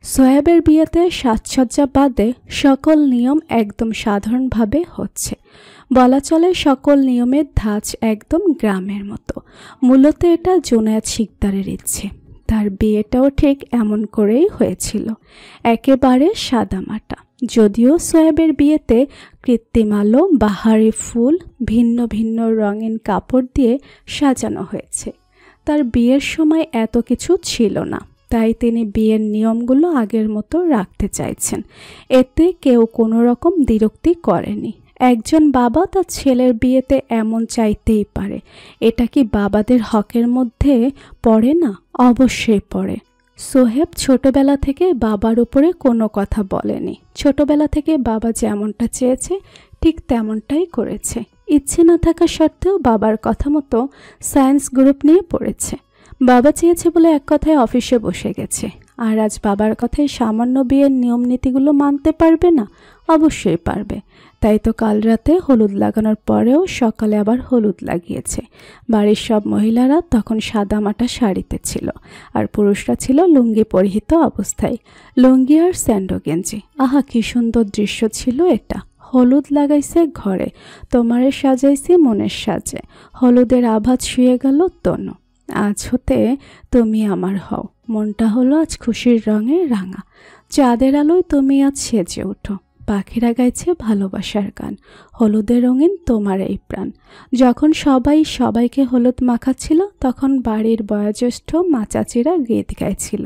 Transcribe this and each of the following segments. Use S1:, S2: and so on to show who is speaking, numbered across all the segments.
S1: সোহেবের বিয়েতে সাজসজ্জা বাদে সকল নিয়ম একদম সাধারণভাবে হচ্ছে। বলা চলে সকল নিয়মের ধাঁচ একদম গ্রামের মতো। মূলত এটা জুনায়েদ শিকদারের ইচ্ছে। তার বিয়েটাও ঠিক এমন করেই হয়েছিল, একেবারে সাদামাটা। যদিও সোহেবের বিয়েতে কৃত্রিম আলো, বাহারি ফুল, ভিন্ন ভিন্ন রঙিন কাপড় দিয়ে সাজানো হয়েছে। তার বিয়ের সময় এত কিছু ছিল না, তাই তিনি বিয়ের নিয়মগুলো আগের মতো রাখতে চাইছেন। এতে কেউ কোনো রকম দ্বিরুক্তি করেনি। একজন বাবা তার ছেলের বিয়েতে এমন চাইতেই পারে। এটা কি বাবাদের হকের মধ্যে পড়ে না? অবশ্যই পড়ে। সোহেব ছোটবেলা থেকে বাবার উপরে কোনো কথা বলেনি। ছোটবেলা থেকে বাবা যেমনটা চেয়েছে ঠিক তেমনটাই করেছে। ইচ্ছে না থাকা সত্ত্বেও বাবার কথা মতো সায়েন্স গ্রুপ নিয়ে পড়েছে। বাবা চেয়েছে বলে এক কথায় অফিসে বসে গেছে। আর আজ বাবার কথায় সামান্য বিয়ের নিয়ম নীতিগুলো মানতে পারবে না? অবশ্যই পারবে। তাই তো কাল রাতে হলুদ লাগানোর পরেও সকালে আবার হলুদ লাগিয়েছে। বাড়ির সব মহিলারা তখন সাদামাটা শাড়িতে ছিল, আর পুরুষরা ছিল লুঙ্গি পরিহিত অবস্থায়। লুঙ্গি আর স্যান্ডো গেঞ্জি। আহা, কি সুন্দর দৃশ্য ছিল এটা। হলুদ লাগাইছে ঘরে, তোমারে সাজাইছি মনের সাজে, হলুদের আভাত শুয়ে গেল তনু। আজ হতে তুমি আমার হও, মনটা হলো আজ খুশির রঙে রাঙা। চাঁদের আলোয় তুমি আজ সেজে ওঠো, পাখিরা গাইছে ভালোবাসার গান, হলুদের রঙিন তোমার এই প্রাণ। যখন সবাই সবাইকে হলুদ মাখাচ্ছিল তখন বাড়ির বয়োজ্যেষ্ঠ মা চাচিরা গীত গাইছিল।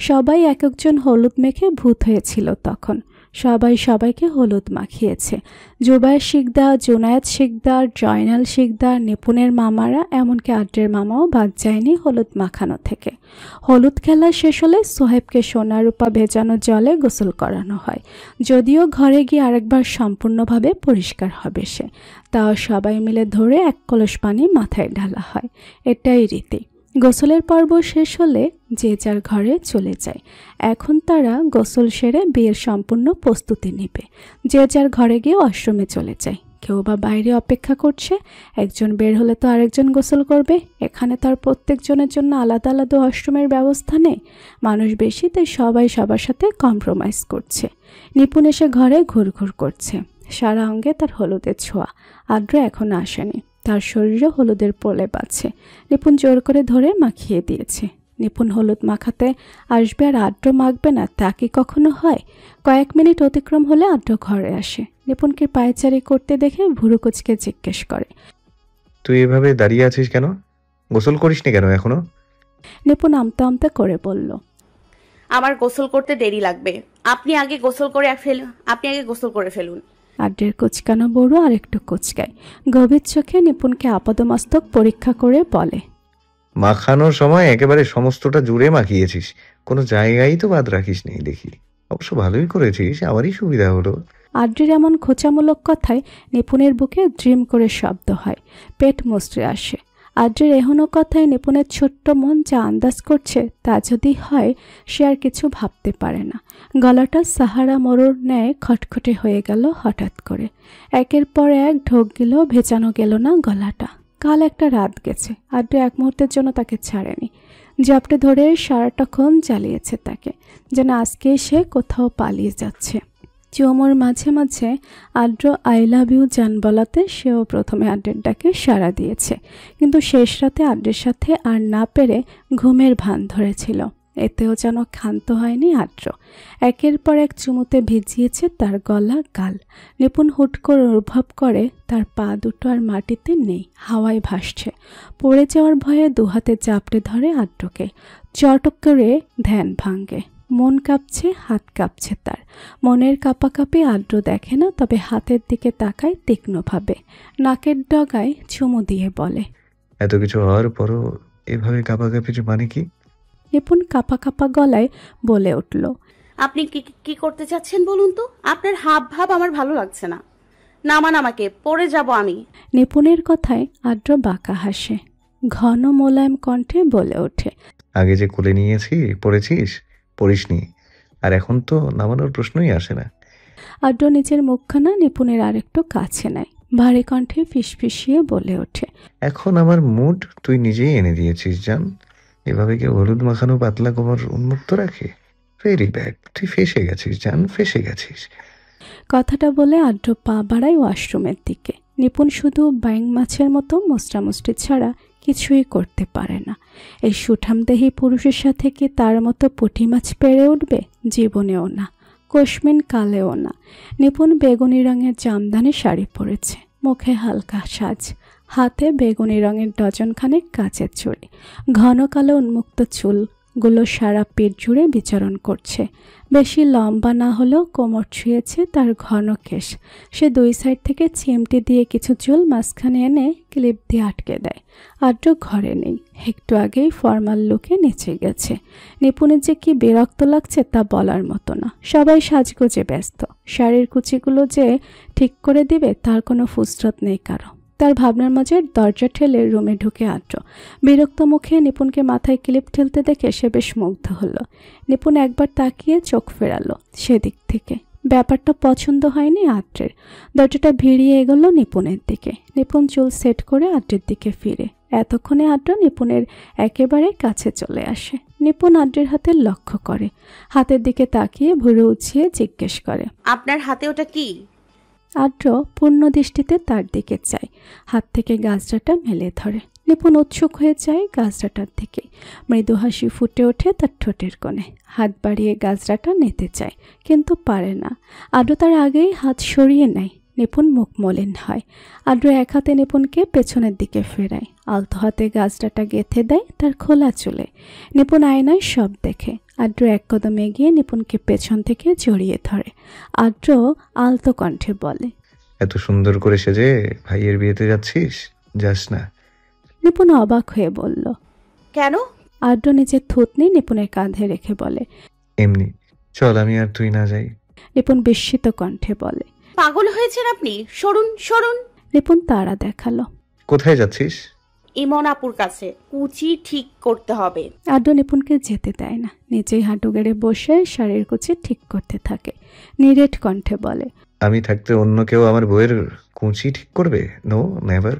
S1: সবাই এক একজন হলুদ মেখে ভূত হয়েছিল তখন। সবাই সবাইকে হলুদ মাখিয়েছে। জুবায়ের শিকদার, জুনায়েদ শিকদার, জয়নাল শিকদার, নিপুণের মামারা, এমনকি আড্ডের মামাও বাদ যায়নি হলুদ মাখানো থেকে। হলুদ খেলা শেষ হলে সোহেবকে সোনা রূপা ভেজানো জলে গোসল করানো হয়। যদিও ঘরে গিয়ে আরেকবার সম্পূর্ণভাবে পরিষ্কার হবে সে, তাও সবাই মিলে ধরে এক কলস পানি মাথায় ঢালা হয়। এটাই রীতি। গোসলের পর্ব শেষ হলে যে যার ঘরে চলে যায়। এখন তারা গোসল সেরে বিয়ের সম্পূর্ণ প্রস্তুতি নেবে। যে যার ঘরে গিয়ে ওয়াশরুমে চলে যায়। কেউ বা বাইরে অপেক্ষা করছে। একজন বের হলে তো আরেকজন গোসল করবে। এখানে তার প্রত্যেকজনের জন্য আলাদা আলাদা ওয়াশরুমের ব্যবস্থা নেই। মানুষ বেশি, তাই সবাই সবার সাথে কম্প্রোমাইজ করছে। নিপুণ এসে ঘরে ঘুরঘুর করছে। সারা অঙ্গে তার হলুদের ছোঁয়া। আদ্র এখনো আসেনি। তার শরীরে হলুদের প্রলেপ আছে। নিপুণ জোর করে ধরে মাখিয়ে দিয়েছে। নিপুণ হলুদ মাখাতে আসবে আর আদ্র মাখবে না, তা কি কখনো হয়? কয়েক মিনিট অতিক্রম হলে আদ্র ঘরে আসে। নিপুণকে পায়চারি করতে দেখে ভুরু কুচকে জিজ্ঞেস করে,
S2: তুই এভাবে দাঁড়িয়ে আছিস কেন? গোসল করিসনি কেন এখনো?
S1: নিপুণ আমতা আমতা করে বলল,
S3: আমার গোসল করতে দেরি লাগবে। আপনি আগে গোসল করে ফেলুন।
S1: আড্ডের কুচকানো বড় আর একটু কুচকায়। গভীর চোখে নিপুণকে আপাদমস্তক পরীক্ষা করে বলে,
S2: মাখানোর সময় একেবারে সমস্তটা জুড়ে মাখিয়েছিস, কোনো জায়গায় তো বাদ রাখিস নেই দেখি। অবশ্য ভালোই করেছিস, আমারই সুবিধা হলো।
S1: আড্রির এমন খোঁচামূলক কথায় নিপুণের বুকে ড্রিম করে শব্দ হয়। পেট মুচড়ে আসে। আড্রির এহনো কথায় নিপুণের ছোট্ট মন যা আন্দাজ করছে তা যদি হয়, সে আর কিছু ভাবতে পারে না। গলাটা সাহারা মরুর ন্যায় খটখটে হয়ে গেল হঠাৎ করে। একের পর এক ঢোক গেলেও ভেজানো গেল না গলাটা। কাল একটা রাত গেছে। আড্রি এক মুহূর্তের জন্য তাকে ছাড়েনি। জাপটে ধরে সারাটাক্ষণ চালিয়েছে তাকে, যেন আজকে সে কোথাও পালিয়ে যাচ্ছে। চুমোর মাঝে মাঝে আদ্র আই লাভ ইউ জান বলাতে সেও প্রথমে আড্রের ডাকে সাড়া দিয়েছে, কিন্তু শেষ রাতে আড্রের সাথে আর না পেরে ঘুমের ভান ধরেছিল। এতেও যেন ক্ষান্ত হয়নি আদ্র। একের পর এক চুমুতে ভিজিয়েছে তার গলা গাল। নিপুণ হুট করে অনুভব করে তার পা দুটো আর মাটিতে নেই, হাওয়ায় ভাসছে। পড়ে যাওয়ার ভয়ে দুহাতে চাপড়ে ধরে আদ্রকে। চটক করে ধ্যান ভাঙ্গে। মন কাঁপছে, হাত কাঁপছে তার। মনের কাঁপাকাঁপি আদ্র দেখে না, তবে হাতের দিকে তাকায় তীক্ষ্ণভাবে। নাকের ডগায় চুমু দিয়ে বলে,
S2: এত কিছু হওয়ার পরও এভাবে কাঁপাকাঁপির মানে কি?
S1: নিপুণ কাঁপা কাঁপা গলায় বলে উঠল,
S3: আপনি কি করতে চাচ্ছেন বলুন তো? আপনার হাব ভাব আমার ভালো লাগছে না। নামান আমাকে, পড়ে যাব আমি।
S1: নিপুণের কথায় আদ্র বাঁকা হাসে। ঘন মোলায়েম কণ্ঠে বলে ওঠে,
S2: আগে যে কোলে নিয়েছি পড়েছিস, পড়িসনি, আর এখন তো নামানোর প্রশ্নই আসে না।
S1: আদ্র নিজের মুখখানা নিপুণের আরেকটু কাছে নেয়। ভারী কণ্ঠে ফিসফিসিয়ে বলে ওঠে,
S2: এখন আমার মুড তুই নিজেই এনে দিয়েছিস জান। এভাবে কেউ হলুদ মাখানো পাতলা কোমর উন্মুক্ত রাখে? ভেরি ব্যাড, তুই ফেসে গেছিস জান, ফেসে গেছিস।
S1: কথাটা বলে আদ্র পা বাড়ায় ওয়াশরুমের দিকে। নিপুণ শুধু ব্যাঙ মাছের মতো মোস্টামুষ্টি ছাড়া কিছুই করতে পারে না। এই সুঠামদেহী পুরুষের সাথে কি তার মতো পুঁটি মাছ পেরে উঠবে? জীবনেও না, কোশমিন কালেও না। নিপুণ বেগুনি রঙের জামদানি শাড়ি পরেছে, মুখে হালকা সাজ, হাতে বেগুনি রঙের ডজনখানেক কাচের চুড়ি, ঘন কালো উন্মুক্ত চুলগুলো সারা পেট জুড়ে বিচরণ করছে। বেশি লম্বা না হলেও কোমর ছুঁয়েছে তার ঘন কেশ। সে দুই সাইড থেকে চিমটি দিয়ে কিছু চুল মাঝখানে এনে ক্লিপ দিয়ে আটকে দেয়। আদ্র ঘরে নেই, একটু আগেই ফর্মাল লুকে নিচে গেছে। নিপুণের যে কি বিরক্ত লাগছে তা বলার মতো না। সবাই সাজগোজে ব্যস্ত, শাড়ির কুচিগুলো যে ঠিক করে দিবে তার কোনো ফুসরত নেই কারো। তার ভাবনার মাঝে দরজা ঠেলে রুমে ঢুকে আদ্র। বিরক্ত মুখে নিপুণকে মাথায় ক্লিপ ঠেলতে দেখে সে বেশ মুগ্ধ হলো। নিপুণ একবার তাকিয়ে চোখ ফেরালো সেদিক থেকে। ব্যাপারটা পছন্দ হয়নি আদ্রের। দরজাটা ভিড়িয়ে এগোলো নিপুণের দিকে। নিপুণ চুল সেট করে আদ্রের দিকে ফিরে। এতক্ষণে আদ্র নিপুণের একেবারে কাছে চলে আসে। নিপুণ আদ্রের হাতে লক্ষ্য করে, হাতের দিকে তাকিয়ে ভুরু উঁচিয়ে জিজ্ঞেস করে,
S3: আপনার হাতে ওটা কি?
S1: আদ্র পূর্ণ দৃষ্টিতে তার দিকে চায়, হাত থেকে গাছড়াটা মেলে ধরে। নিপুণ উৎসুক হয়ে যায় গাছড়াটার দিকে। মৃদু হাসি ফুটে ওঠে তার ঠোঁটের কোণে। হাত বাড়িয়ে গাছড়াটা নিতে চায়, কিন্তু পারে না। আদ্র তার আগেই হাত সরিয়ে নেয়। নিপুণ মুখ মলিন হয়। আদ্র এক হাতে নিপুণকে পেছনের দিকে ফেরায়, আলতো হাতে গাছড়াটা গেঁথে দেয় তার খোলা চুলে। নিপুণ আয়নায় সব দেখে। আদ্র এক কদম এগিয়ে নিপুণকে পেছন থেকে জড়িয়ে ধরে। আদ্র আলতো কণ্ঠে বলে,
S2: এত সুন্দর করে সেজে ভাইয়ের বিয়েতে যাচ্ছিস? যাস না।
S1: নিপুণ অবাক হয়ে বলল,
S3: কেন?
S1: আদ্র নিজের থুতনি নিপুণের কাঁধে রেখে বলে,
S2: এমনি। চল, আমি আর তুই না যাই।
S1: নিপুণ বিস্মিত কণ্ঠে বলে,
S3: পাগল হয়েছেন আপনি? সরুন সরুন।
S1: নিপুণ তাড়া দেখালো।
S2: কোথায় যাচ্ছিস?
S3: ইমন আপুর কাছে, কুচি ঠিক করতে হবে।
S1: আদ্র নিপুণকে যেতে দেয় না, নিজেই হাঁটু গেড়ে বসে শাড়ির কুচি ঠিক করতে থাকে। নিরেট কণ্ঠে বলে,
S2: আমি থাকতে অন্য কেউ আমার বউয়ের কুঁচি ঠিক করবে? No, never.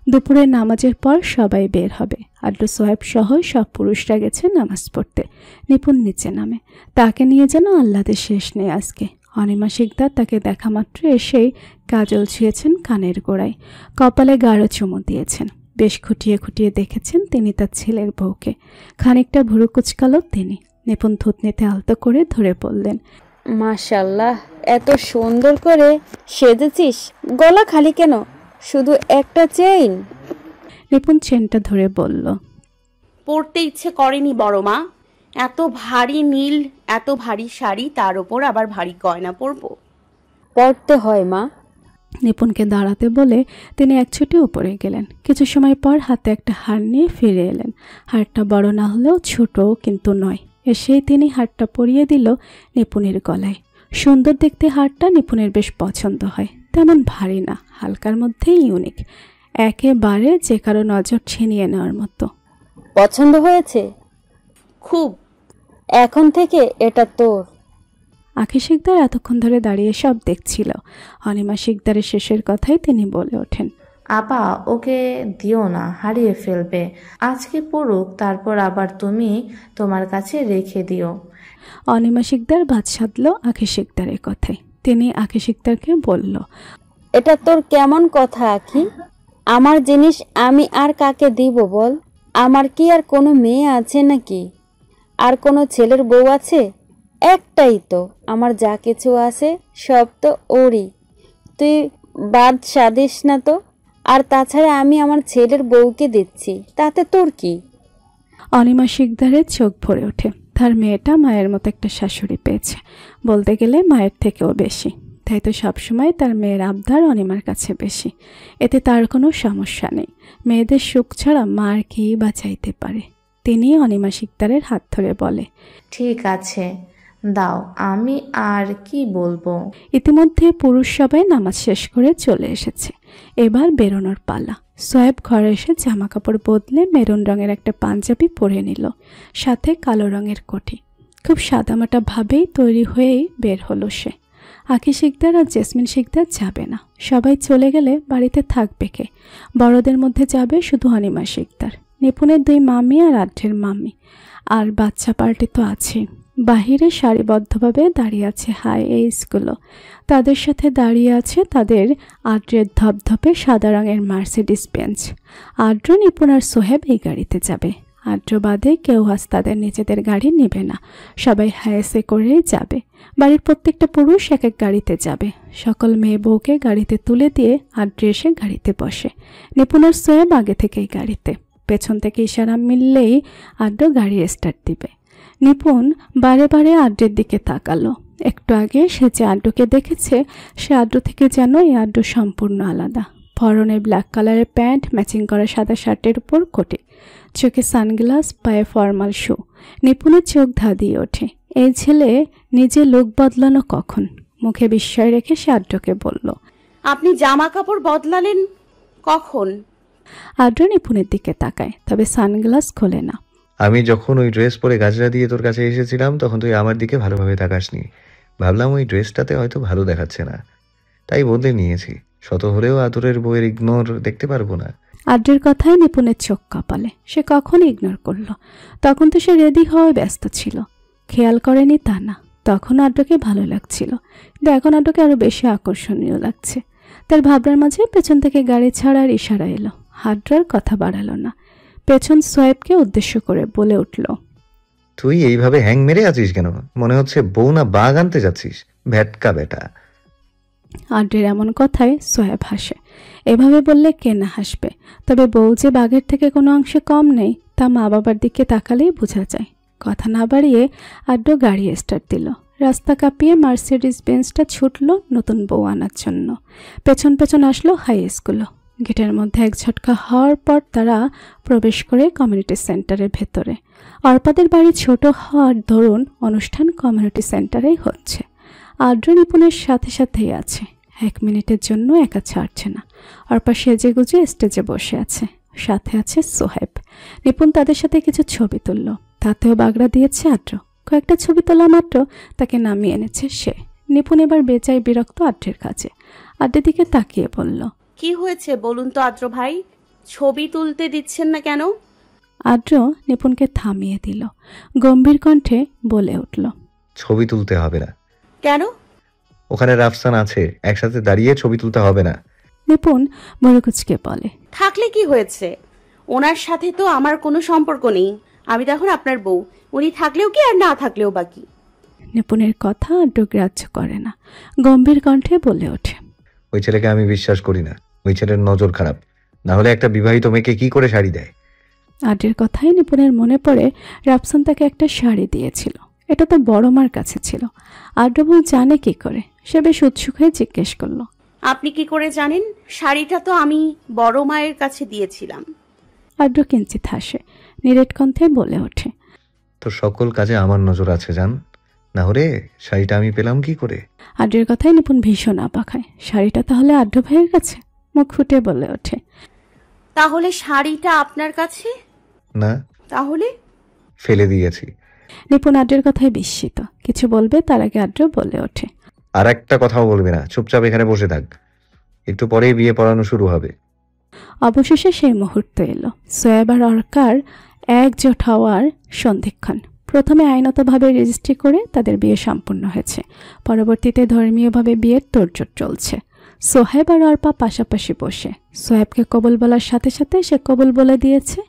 S1: দুপুরের নামাজের পর সবাই বের হবে। আদ্র সোহেব সহ সব পুরুষরা গেছে নামাজ পড়তে। নিপুণ নিচে নামে। তাকে নিয়ে যেন আহ্লাদের শেষ নেই আজকে। অনিমা শিকদার তাকে দেখা মাত্র এসেই কাজল ছুঁয়েছেন কানের গোড়ায়, কপালে গাঢ় চুমু দিয়েছেন। বেশ খুঁটিয়ে খুঁটিয়ে দেখেছেন তিনি তার ছেলের বউকে। খানিকটা ভুরু কুচকালো তিনি। নিপুণ থুতনিতে আলতো করে ধরে বললেন,
S4: মাশাল্লাহ, এত সুন্দর করে সেজেছিস। গলা খালি কেন? শুধু একটা চেইন?
S1: নিপুণ চেনটা ধরে বলল,
S3: পড়তে ইচ্ছে করেনি বড় মা। এত ভারী নীল, এত ভারী শাড়ি, তার উপর আবার ভারী গয়না পরবো।
S4: পড়তে হয় মা।
S1: নিপুণকে দাঁড়াতে বলে তিনি এক ছুটে উপরে গেলেন। কিছু সময় পর হাতে একটা হার নিয়ে ফিরে এলেন। হারটা বড় না হলেও ছোট কিন্তু নয়। এসেই তিনি হারটা পরিয়ে দিল নিপুণের গলায়। সুন্দর দেখতে হারটা নিপুণের বেশ পছন্দ হয়। তেমন ভারী না, হালকার মধ্যেই ইউনিক, একেবারে যে কারো নজর ছিনিয়ে নেওয়ার মতো।
S4: পছন্দ হয়েছে?
S3: খুব।
S4: এখন থেকে এটা তোর।
S1: আখি শিকদার এতক্ষণ ধরে দাঁড়িয়ে সব দেখছিল। অনিমা শিকদারের শেষের কথাই তিনি বলে ওঠেন,
S5: আপা, ওকে দিও না, হারিয়ে ফেলবে। আজকে পড়ুক, তারপর আবার তুমি তোমার কাছে রেখে দিও।
S1: অনিমা শিকদার বাদ সাধল আখি শিকদারের কথায়। তিনি আখি শিকদারকে বলল,
S4: এটা তোর কেমন কথা আখি? আমার জিনিস আমি আর কাকে দিব বল? আমার কি আর কোনো মেয়ে আছে নাকি? আর কোনো ছেলের বউ আছে? একটাই তো। আমার যা কিছু আছে সব তো ওরই। তুই বাদ সাদিস না তো। আর তাছাড়া আমি আমার ছেলের বউকে দিচ্ছি, তাতে তোর কি?
S1: অনিমা শিকদারের চোখ ভরে ওঠে। তার মেয়েটা মায়ের মতো একটা শাশুড়ি পেয়েছে, বলতে গেলে মায়ের থেকেও বেশি। তাই তো সবসময় তার মেয়ের আবদার অনিমার কাছে বেশি। এতে তার কোনো সমস্যা নেই। মেয়েদের সুখ ছাড়া মার কি বা চাইতে পারে। তিনি অনিমা শিকদারের হাত ধরে বলে,
S5: ঠিক আছে, দাও, আমি আর কি বলবো।
S1: ইতিমধ্যে পুরুষ সবাই নামাজ শেষ করে চলে এসেছে। এবার বেরোনোর পালা। সোহেব ঘরে এসে জামা কাপড় বদলে মেরুন রঙের একটা পাঞ্জাবি পরে নিল, সাথে কালো রঙের কোটি। খুব সাদামাটা ভাবেই তৈরি হয়েই বের হলো সে। আখি শিকদার আর জেসমিন শিকদার যাবে না। সবাই চলে গেলে বাড়িতে থাকবে কে? বড়দের মধ্যে যাবে শুধু অনিমা শিকদার, নিপুণের দুই মামি আর আদ্রের মামি, আর বাচ্চা পার্টি তো আছেই। বাহিরে সারিবদ্ধভাবে দাঁড়িয়ে আছে হাই এইজগুলো। তাদের সাথে দাঁড়িয়ে আছে তাদের আদ্রের ধপধপে সাদা রঙের মার্সিডিস বেঞ্চ। আদ্র, নিপুণ আর সোহেব এই গাড়িতে যাবে। আদ্র বাদে কেউ আজ তাদের নিজেদের গাড়ি নেবে না, সবাই হায়েসে করেই যাবে। বাড়ির প্রত্যেকটা পুরুষ এক এক গাড়িতে যাবে। সকল মেয়ে বউকে গাড়িতে তুলে দিয়ে আদ্র এসে গাড়িতে বসে। নিপুণ আর সোহেব আগে থেকেই গাড়িতে। পেছন থেকে ইশারা মিললেই আদ্র গাড়ি স্টার্ট দিবে। নিপুণ বারে বারে আদ্রের দিকে তাকালো। একটু আগে সে যে আদ্রকে দেখেছে, সে আদ্র থেকে যেন এই আদ্র সম্পূর্ণ আলাদা। পরনে ব্ল্যাক কালারের প্যান্ট, ম্যাচিং করা সাদা শার্টের উপর কোটি, চোখে সানগ্লাস, পায়ে ফর্মাল শু। নিপুণের চোখ ধাঁধিয়ে ওঠে। এই ছেলে নিজে লোক বদলানো কখন? মুখে বিস্ময় রেখে সে আদ্রকে বলল,
S3: আপনি জামা কাপড় বদলালেন কখন?
S1: আদ্র নিপুণের দিকে তাকায়, তবে সানগ্লাস খোলে না।
S2: আমি যখন ওই ড্রেস পরে গাজরা দিয়ে তোর কাছে এসেছিলাম তখন তুই আমার দিকে ভালোভাবে তাকাসনি। ভাবলাম ওই ড্রেসটাতে হয়তো ভালো দেখাচ্ছে না, তাই বদলে নিয়েছি। শত হলেও আদরের বইয়ের ইগনোর দেখতে পারবো না।
S1: আদ্রের কথায় নিপুণের চোখ কপালে। সে কখন ইগনোর করলো? তখন তো সে রেডি হওয়ায় ব্যস্ত ছিল, খেয়াল করেনি তা না। তখন আদ্রকে ভালো লাগছিল, কিন্তু এখন আদ্রকে আরো বেশি আকর্ষণীয় লাগছে। তার ভাবনার মাঝে পেছন থেকে গাড়ি ছাড়ার ইশারা এলো। আদ্রার কথা বাড়ালো না, পেছন সোহেবকে উদ্দেশ্য করে বলে উঠল,
S2: তুই এইভাবে হ্যাং মেরে আছিস কেন? মনে হচ্ছে বউ না বাঘ আনতে যাচ্ছিস, ভ্যাটকা বেটা।
S1: আদ্রের এমন কথায় সোহেব হাসে। এভাবে বললে কে না হাসবে? তবে বউ যে বাঘের থেকে কোনো অংশে কম নেই তা মা বাবার দিকে তাকালেই বোঝা যায়। কথা না বাড়িয়ে আদ্র গাড়ি স্টার্ট দিল। রাস্তা কাঁপিয়ে মার্সিডিস বেঞ্চটা ছুটল নতুন বউ আনার জন্য। পেছন পেছন আসলো হাই স্কুলও। গেটের মধ্যে এক ঝটকা হওয়ার পর তারা প্রবেশ করে কমিউনিটি সেন্টারের ভেতরে। অর্পাদের বাড়ি ছোট হওয়ার দরুন অনুষ্ঠান কমিউনিটি সেন্টারেই হচ্ছে। আদ্র নিপুণের সাথে সাথেই আছে। 1 মিনিটের জন্য একা ছাড়ছে না। অর্পা সেজে গুজে স্টেজে বসে আছে, সাথে আছে সোহেব। নিপুণ তাদের সাথে কিছু ছবি তুলল, তাতেও বাগড়া দিয়েছে আদ্র। কয়েকটা ছবি তোলা মাত্র তাকে নামিয়ে এনেছে সে। নিপুণ এবার বেচাই বিরক্ত আদ্রের কাছে। আদ্রের দিকে তাকিয়ে বলল,
S3: কি হয়েছে বলুন তো আদ্র ভাই, ছবি তুলতে দিচ্ছেন না কেন?
S1: আদ্র নিপুণকে থামিয়ে দিল, গম্ভীর কণ্ঠে বলে উঠল,
S2: ছবি তুলতে হবে না।
S3: কেন?
S2: ওখানে রাফসান আছে, একসাথে দাঁড়িয়ে ছবি তুলতে হবে না।
S1: নিপুণ মরকুচকে বলে,
S3: থাকলে কি হয়েছে? ওনার সাথে তো আমার কোনো সম্পর্ক নেই। আমি তো এখন আপনার বউ। উনি থাকলেও কি আর না থাকলেও বাকি।
S1: নিপুণের কথা আদ্র গ্রাহ্য করে না, গম্ভীর কণ্ঠে বলে ওঠে,
S2: ওই ছেলেকে আমি বিশ্বাস করি না। ওই ছেলের নজর খারাপ, না হলে একটা বিবাহিত মেয়েকে কি করে শাড়ি দেয়?
S1: আদ্রের কথাই নিপুণের মনে পড়ে রাফসান তাকে একটা শাড়ি দিয়েছিল। এটা তো বড় মার কাছে ছিল। আদ্রবউ জানে কি করে? সে বেশ উৎসুক হয়ে জিজ্ঞেস করলো,
S3: আপনি কি করে জানেন? শাড়িটা তো আমি বড় মায়ের কাছে দিয়েছিলাম।
S1: আদ্র কিঞ্চিত হাসে, নিরেট কণ্ঠে বলে ওঠে,
S2: তো সকল কাজে আমার নজর আছে জান, না হলে শাড়িটা আমি পেলাম কি করে?
S1: আদ্রের কথাই নিপুণ ভীষণ অবাক হয়। শাড়িটা তাহলে আদ্র ভাইয়ের কাছে? মুখ ফুটে বলে ওঠে,
S3: তাহলে শাড়িটা আপনার কাছে?
S2: না,
S3: তাহলে?
S2: ফেলে দিয়েছি।
S1: নিপুণ আদ্রের কথায় বিস্মিত। কিছু বলবে তার আগে আদ্র বলে ওঠে,
S2: আর একটা কথাও বলবে না, চুপচাপ এখানে বসে থাক। একটু পরেই বিয়ে পড়ানো শুরু হবে।
S1: অবশেষে সেই মুহূর্ত এলো। সোয়েব আর অর্কার একজোট হওয়ার সন্ধিক্ষণ। প্রথমে আইনতভাবে রেজিস্ট্রি করে তাদের বিয়ে সম্পূর্ণ হয়েছে। পরবর্তীতে ধর্মীয়ভাবে বিয়ের তোড়জোড় চলছে। সোহেব আর অর্পা পাশাপাশি বসে। সোহেবকে কবুল বলার সাথে সাথে সে কবুল বলে দিয়েছে।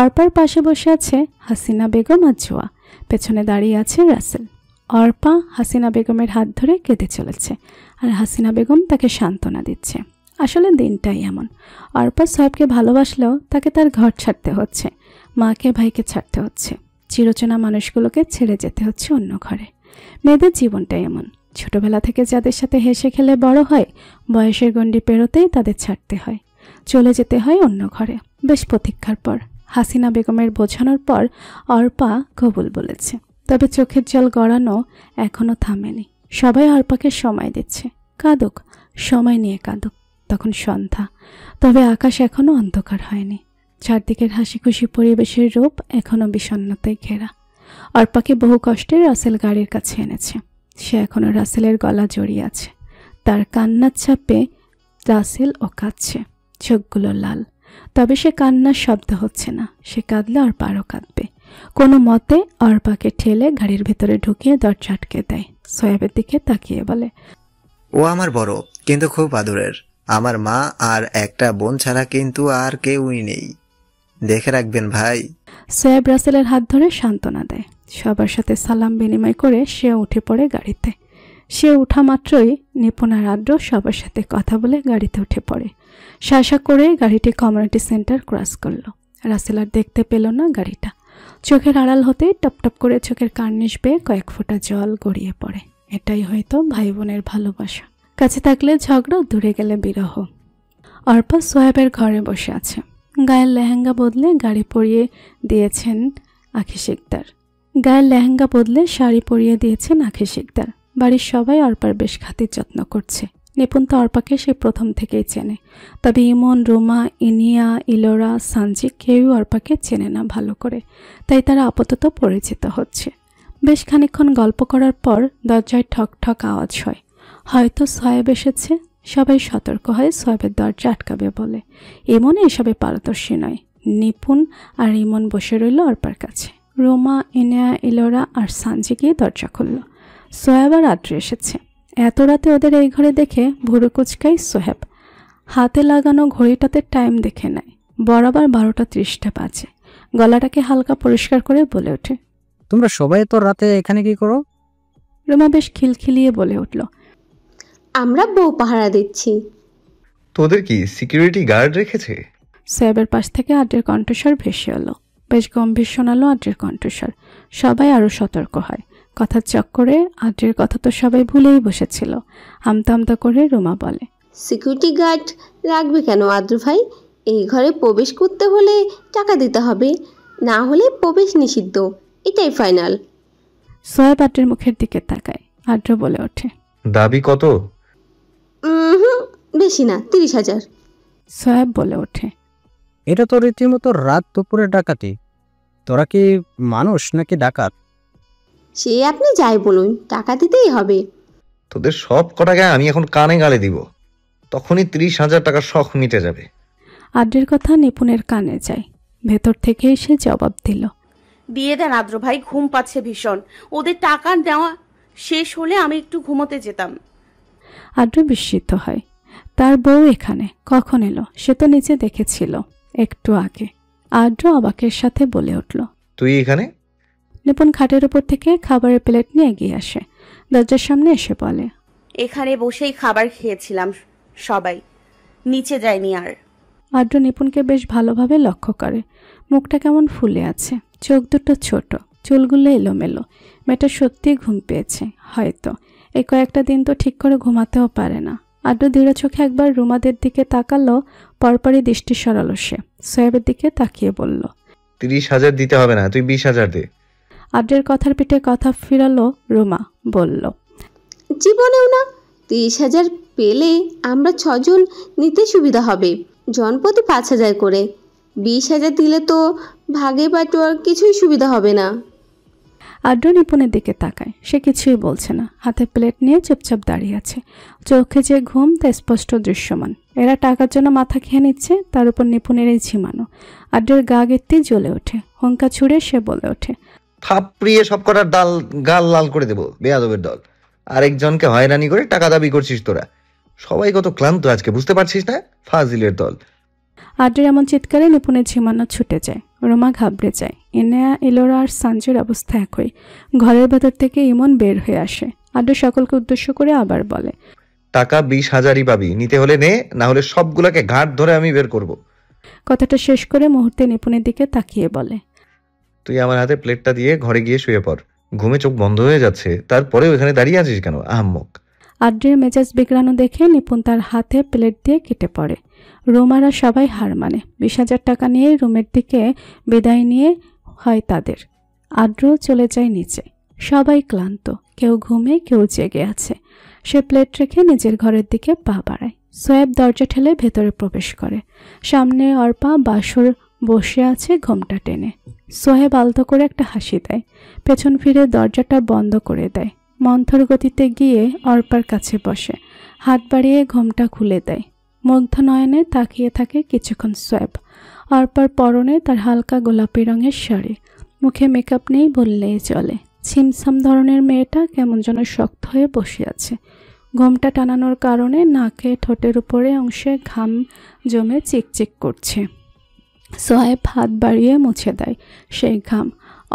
S1: অর্পার পাশে বসে আছে হাসিনা বেগম আর জোয়া। পেছনে দাঁড়িয়ে আছে রাসেল। অর্পা হাসিনা বেগমের হাত ধরে কেঁদে চলেছে, আর হাসিনা বেগম তাকে সান্ত্বনা দিচ্ছে। আসলে দিনটাই এমন। অর্পা সোহেবকে ভালোবাসলেও তাকে তার ঘর ছাড়তে হচ্ছে, মাকে ভাইকে ছাড়তে হচ্ছে, চিরচেনা মানুষগুলোকে ছেড়ে যেতে হচ্ছে অন্য ঘরে। মেয়েদের জীবনটাই এমন। ছোটবেলা থেকে যাদের সাথে হেসে খেলে বড় হয়, বয়সের গণ্ডি পেরোতেই তাদের ছাড়তে হয়, চলে যেতে হয় অন্য ঘরে। বেশ প্রতীক্ষার পর, হাসিনা বেগমের বোঝানোর পর অর্পা কবুল বলেছে। তবে চোখের জল গড়ানো এখনো থামেনি। সবাই অর্পাকে সময় দিচ্ছে, কাঁদুক, সময় নিয়ে কাঁদুক। তখন সন্ধ্যা, তবে আকাশ এখনো অন্ধকার হয়নি। চারদিকের হাসি খুশি পরিবেশের রূপ এখনো বিষণ্ণতায় ঘেরা। অর্পাকে বহু কষ্টে রাসেল গাড়ির কাছে এনেছে। সে এখনো রাসেলের গলা জড়িয়ে আছে। তার কান্নার চাপে রাসেল ও কাঁদছে, চোখগুলো লাল। তবে সে কান্নার শব্দ হচ্ছে না। সে কাঁদলে অর্পা আরও কাঁদবে। কোনো মতে অর্পাকে ঠেলে গাড়ির ভেতরে ঢুকিয়ে দরজা আটকে দেয়। সোয়েবের দিকে তাকিয়ে বলে,
S6: ও আমার বড়, কিন্তু খুব আদরের। আমার মা আর একটা বোন ছাড়া কিন্তু আর কেউই নেই, দেখে রাখবেন ভাই।
S1: সোয়েব রাসেলের হাত ধরে সান্ত্বনা দেয়। সবার সাথে সালাম বিনিময় করে সে উঠে পড়ে গাড়িতে। সে উঠা মাত্রই নিপুণ আর আদ্র সবার সাথে কথা বলে গাড়িতে উঠে পড়ে। শাসা করে গাড়িটি কমিউনিটি সেন্টার ক্রস করলো। রাসেল আর দেখতে পেল না গাড়িটা। চোখের আড়াল হতেই টপটপ করে চোখের কার্নিশ বেয়ে কয়েক ফোঁটা জল গড়িয়ে পড়ে। এটাই হয়তো ভাই বোনের ভালোবাসা। কাছে থাকলে ঝগড়া, দূরে গেলে বিরহ। অর্পা সোহেবের ঘরে বসে আছে। গায়ের লেহেঙ্গা বদলে গাড়ি পরিয়ে দিয়েছেন আখি শিকদার। গায়ের লেহেঙ্গা বদলে শাড়ি পরিয়ে দিয়েছেন আখি শিকদার। বাড়ির সবাই অর্পার বেশ খাতির যত্ন করছে। নিপুণ তো অর্পাকে সে প্রথম থেকেই চেনে। তবে ইমন, রোমা, ইনিয়া, ইলোরা, সানজি কেউই অর্পাকে চেনে না ভালো করে। তাই তারা আপাতত পরিচিত হচ্ছে। বেশ খানিকক্ষণ গল্প করার পর দরজায় ঠক ঠক আওয়াজ হয়। হয়তো সোয়েব এসেছে। সবাই সতর্ক হয় সোয়েবের দরজা আটকাবে বলে। ইমন এসবে পারদর্শী নয়। নিপুণ আর ইমন বসে রইল অর্পার কাছে। রোমা, ইনিয়া, ইলোরা আর সানজি গিয়ে দরজা খুলল। সোয়েব আর আদ্র এসেছে। এত রাতে ওদের এই ঘরে দেখে ভুরু কুচকাই সোহেব। হাতে লাগানো ঘড়িটাতে টাইম দেখে নেয়। বরাবর 12:30 বাজে। গলাটাকে হালকা পরিষ্কার করে বলে ওঠে,
S7: তোমরা সবাই তো রাতে এখানে কি করো?
S1: রোমা বেশ খিলখিলিয়ে বলে উঠল,
S8: আমরা বউ পাহারা দিচ্ছি।
S2: তোদের কি সিকিউরিটি গার্ড রেখেছে?
S1: সোয়েবের পাশ থেকে আদ্রের কণ্ঠস্বর ভেসে এলো। বেশ গম্ভীর শোনালো আদ্রের কণ্ঠস্বর। সবাই আরো সতর্ক হয়। কথার চক্করে আদ্রের কথা তো সবাই ভুলেই বসেছিল। আমতা আমতা করে রোমা বলে,
S8: সিকিউরিটি গার্ড রাখবে কেন আদ্র ভাই? এই ঘরে প্রবেশ করতে হলে টাকা দিতে হবে, না হলে প্রবেশ নিষিদ্ধ। এটাই ফাইনাল।
S1: সোয়েব আদ্রের মুখের দিকে তাকায়। আদ্র বলে ওঠে,
S2: দাবি কত?
S8: বেশি না, 30,000।
S1: সোয়েব বলে ওঠে,
S7: এটা তো রীতিমতো রাত দুপুরে ডাকাতি। তোরা কি মানুষ নাকি ডাকাত?
S8: সে আপনি যাই বলুন, টাকা দিতেই হবে।
S2: তোদের সব কটাকে আমি এখন কানে গালে দিব, তখনই 30,000 টাকার শখ মিটে যাবে।
S1: আদ্রের কথা নিপুণের কানে যায়। ভেতর থেকে এসে জবাব দিল,
S3: দিয়ে দেন আদ্র ভাই, ঘুম পাচ্ছে ভীষণ। ওদের টাকা নেওয়া শেষ হলে আমি একটু ঘুমোতে যেতাম।
S1: আদ্র বিস্মিত হয়। তার বউ এখানে কখন এলো? সে তো নিচে দেখেছিল একটু আগে। আদ্র অবাকের সাথে বলে উঠল,
S2: তুই এখানে?
S1: নিপুণ খাটের উপর থেকে খাবারের প্লেট নিয়ে এগিয়ে আসে। দরজার সামনে এসে বলে,
S3: এখানে বসেই খাবার খেয়েছিলাম সবাই, নিচে যাইনি আর।
S1: আদ্র নিপুণকে বেশ ভালোভাবে লক্ষ্য করে। মুখটা কেমন ফুলে আছে, চোখ দুটো ছোট, চুলগুলো এলোমেলো। মেয়েটা সত্যিই ঘুম পেয়েছে হয়তো। এই কয়েকটা দিন তো ঠিক করে ঘুমাতেও পারে না। আদ্র দৃঢ় চোখে একবার রুমাদের দিকে তাকালো, পরপরই দৃষ্টি সরালো সে। সোয়েবের দিকে তাকিয়ে বলল,
S2: 30,000 দিতে হবে না, তুই 20,000 দে।
S1: আদ্রের কথার পিঠে কথা ফিরালো রুমা। বলল,
S8: জীবনেও না। 30,000 পেলে আমরা 6 জন নিতে সুবিধা হবে। জনপ্রতি 5,000 করে। 20,000 দিলে তো ভাগে বাটোয়ার কিছুই সুবিধা হবে না।
S1: আদ্র নিপুণের দিকে তাকায়। সে কিছুই বলছে না। হাতে প্লেট নিয়ে চুপচাপ দাঁড়িয়ে আছে। চোখে যে ঘুম তা স্পষ্ট দৃশ্যমান। এরা টাকার জন্য মাথা খেয়ে নিচ্ছে, তার উপর নিপুণের এই ঝিমানো। আদ্রের গা গেত্তি জ্বলে ওঠে। হুঙ্কা ছুড়ে সে বলে ওঠে,
S2: থাপড়িয়ে সব কটার গাল লাল করে দেবো, বেয়াদবের দল। আরেকজনকে হয়রানি করে টাকা দাবি করছিস তোরা। সবাই কত ক্লান্ত আজকে, বুঝতে পারছিস না? ফাজিলের দল।
S1: আদ্রের এমন চিৎকারে নিপুণের ঝিমানো ছুটে যায়। রোমা ঘাবড়ে যায়। ইনেয়া, ইলোরা আর সানজির অবস্থা একই। ঘরের ভেতর থেকে ইমন বের হয়ে আসে। আদ্র সকলকে উদ্দেশ্য করে আবার বলে,
S2: টাকা 20,000ই পাবি, নিতে হলে নে, না হলে সবগুলোকে ঘাট ধরে আমি বের করব।
S1: কথাটা শেষ করে মুহূর্তে নিপুণের দিকে তাকিয়ে বলে,
S2: তুই আমার হাতে প্লেটটা দিয়ে ঘরে গিয়ে শুয়ে পড়। ঘুমে চোখ বন্ধ হয়ে যাচ্ছে, তারপরেও এখানে দাঁড়িয়ে আছিস কেন আহাম্মক?
S1: আদ্রের মেজাজ বিগড়ানো দেখে নিপুণ তার হাতে প্লেট দিয়ে কেটে পড়ে। রোমারা সবাই হার মানে। 20,000 টাকা নিয়ে রুমের দিকে বিদায় নিয়ে হয় তাদের। আদ্র চলে যায় নিচে। সবাই ক্লান্ত, কেউ ঘুমে, কেউ জেগে আছে। সে প্লেট রেখে নিজের ঘরের দিকে পা বাড়ায়। সোয়েব দরজা ঠেলে ভেতরে প্রবেশ করে। সামনে অর্পা বাসর বসে আছে ঘোমটা টেনে। সোহেব আলতো করে একটা হাসি দেয়। পেছন ফিরে দরজাটা বন্ধ করে দেয়। মন্থর গতিতে গিয়ে অর্পার কাছে বসে। হাত বাড়িয়ে ঘোমটা খুলে দেয়। মুগ্ধ নয়নে তাকিয়ে থাকে কিছুক্ষণ সোয়েব। অর্পার পরনে তার হালকা গোলাপি রঙের শাড়ি। মুখে মেকআপ নেই বললেই চলে। ছিমছাম ধরনের মেয়েটা কেমন যেন শক্ত হয়ে বসে আছে। ঘোমটা টানানোর কারণে নাকে ঠোঁটের উপরে অংশে ঘাম জমে চিকচিক করছে। সোহেব হাত বাড়িয়ে মুছে দেয় সেই ঘাম।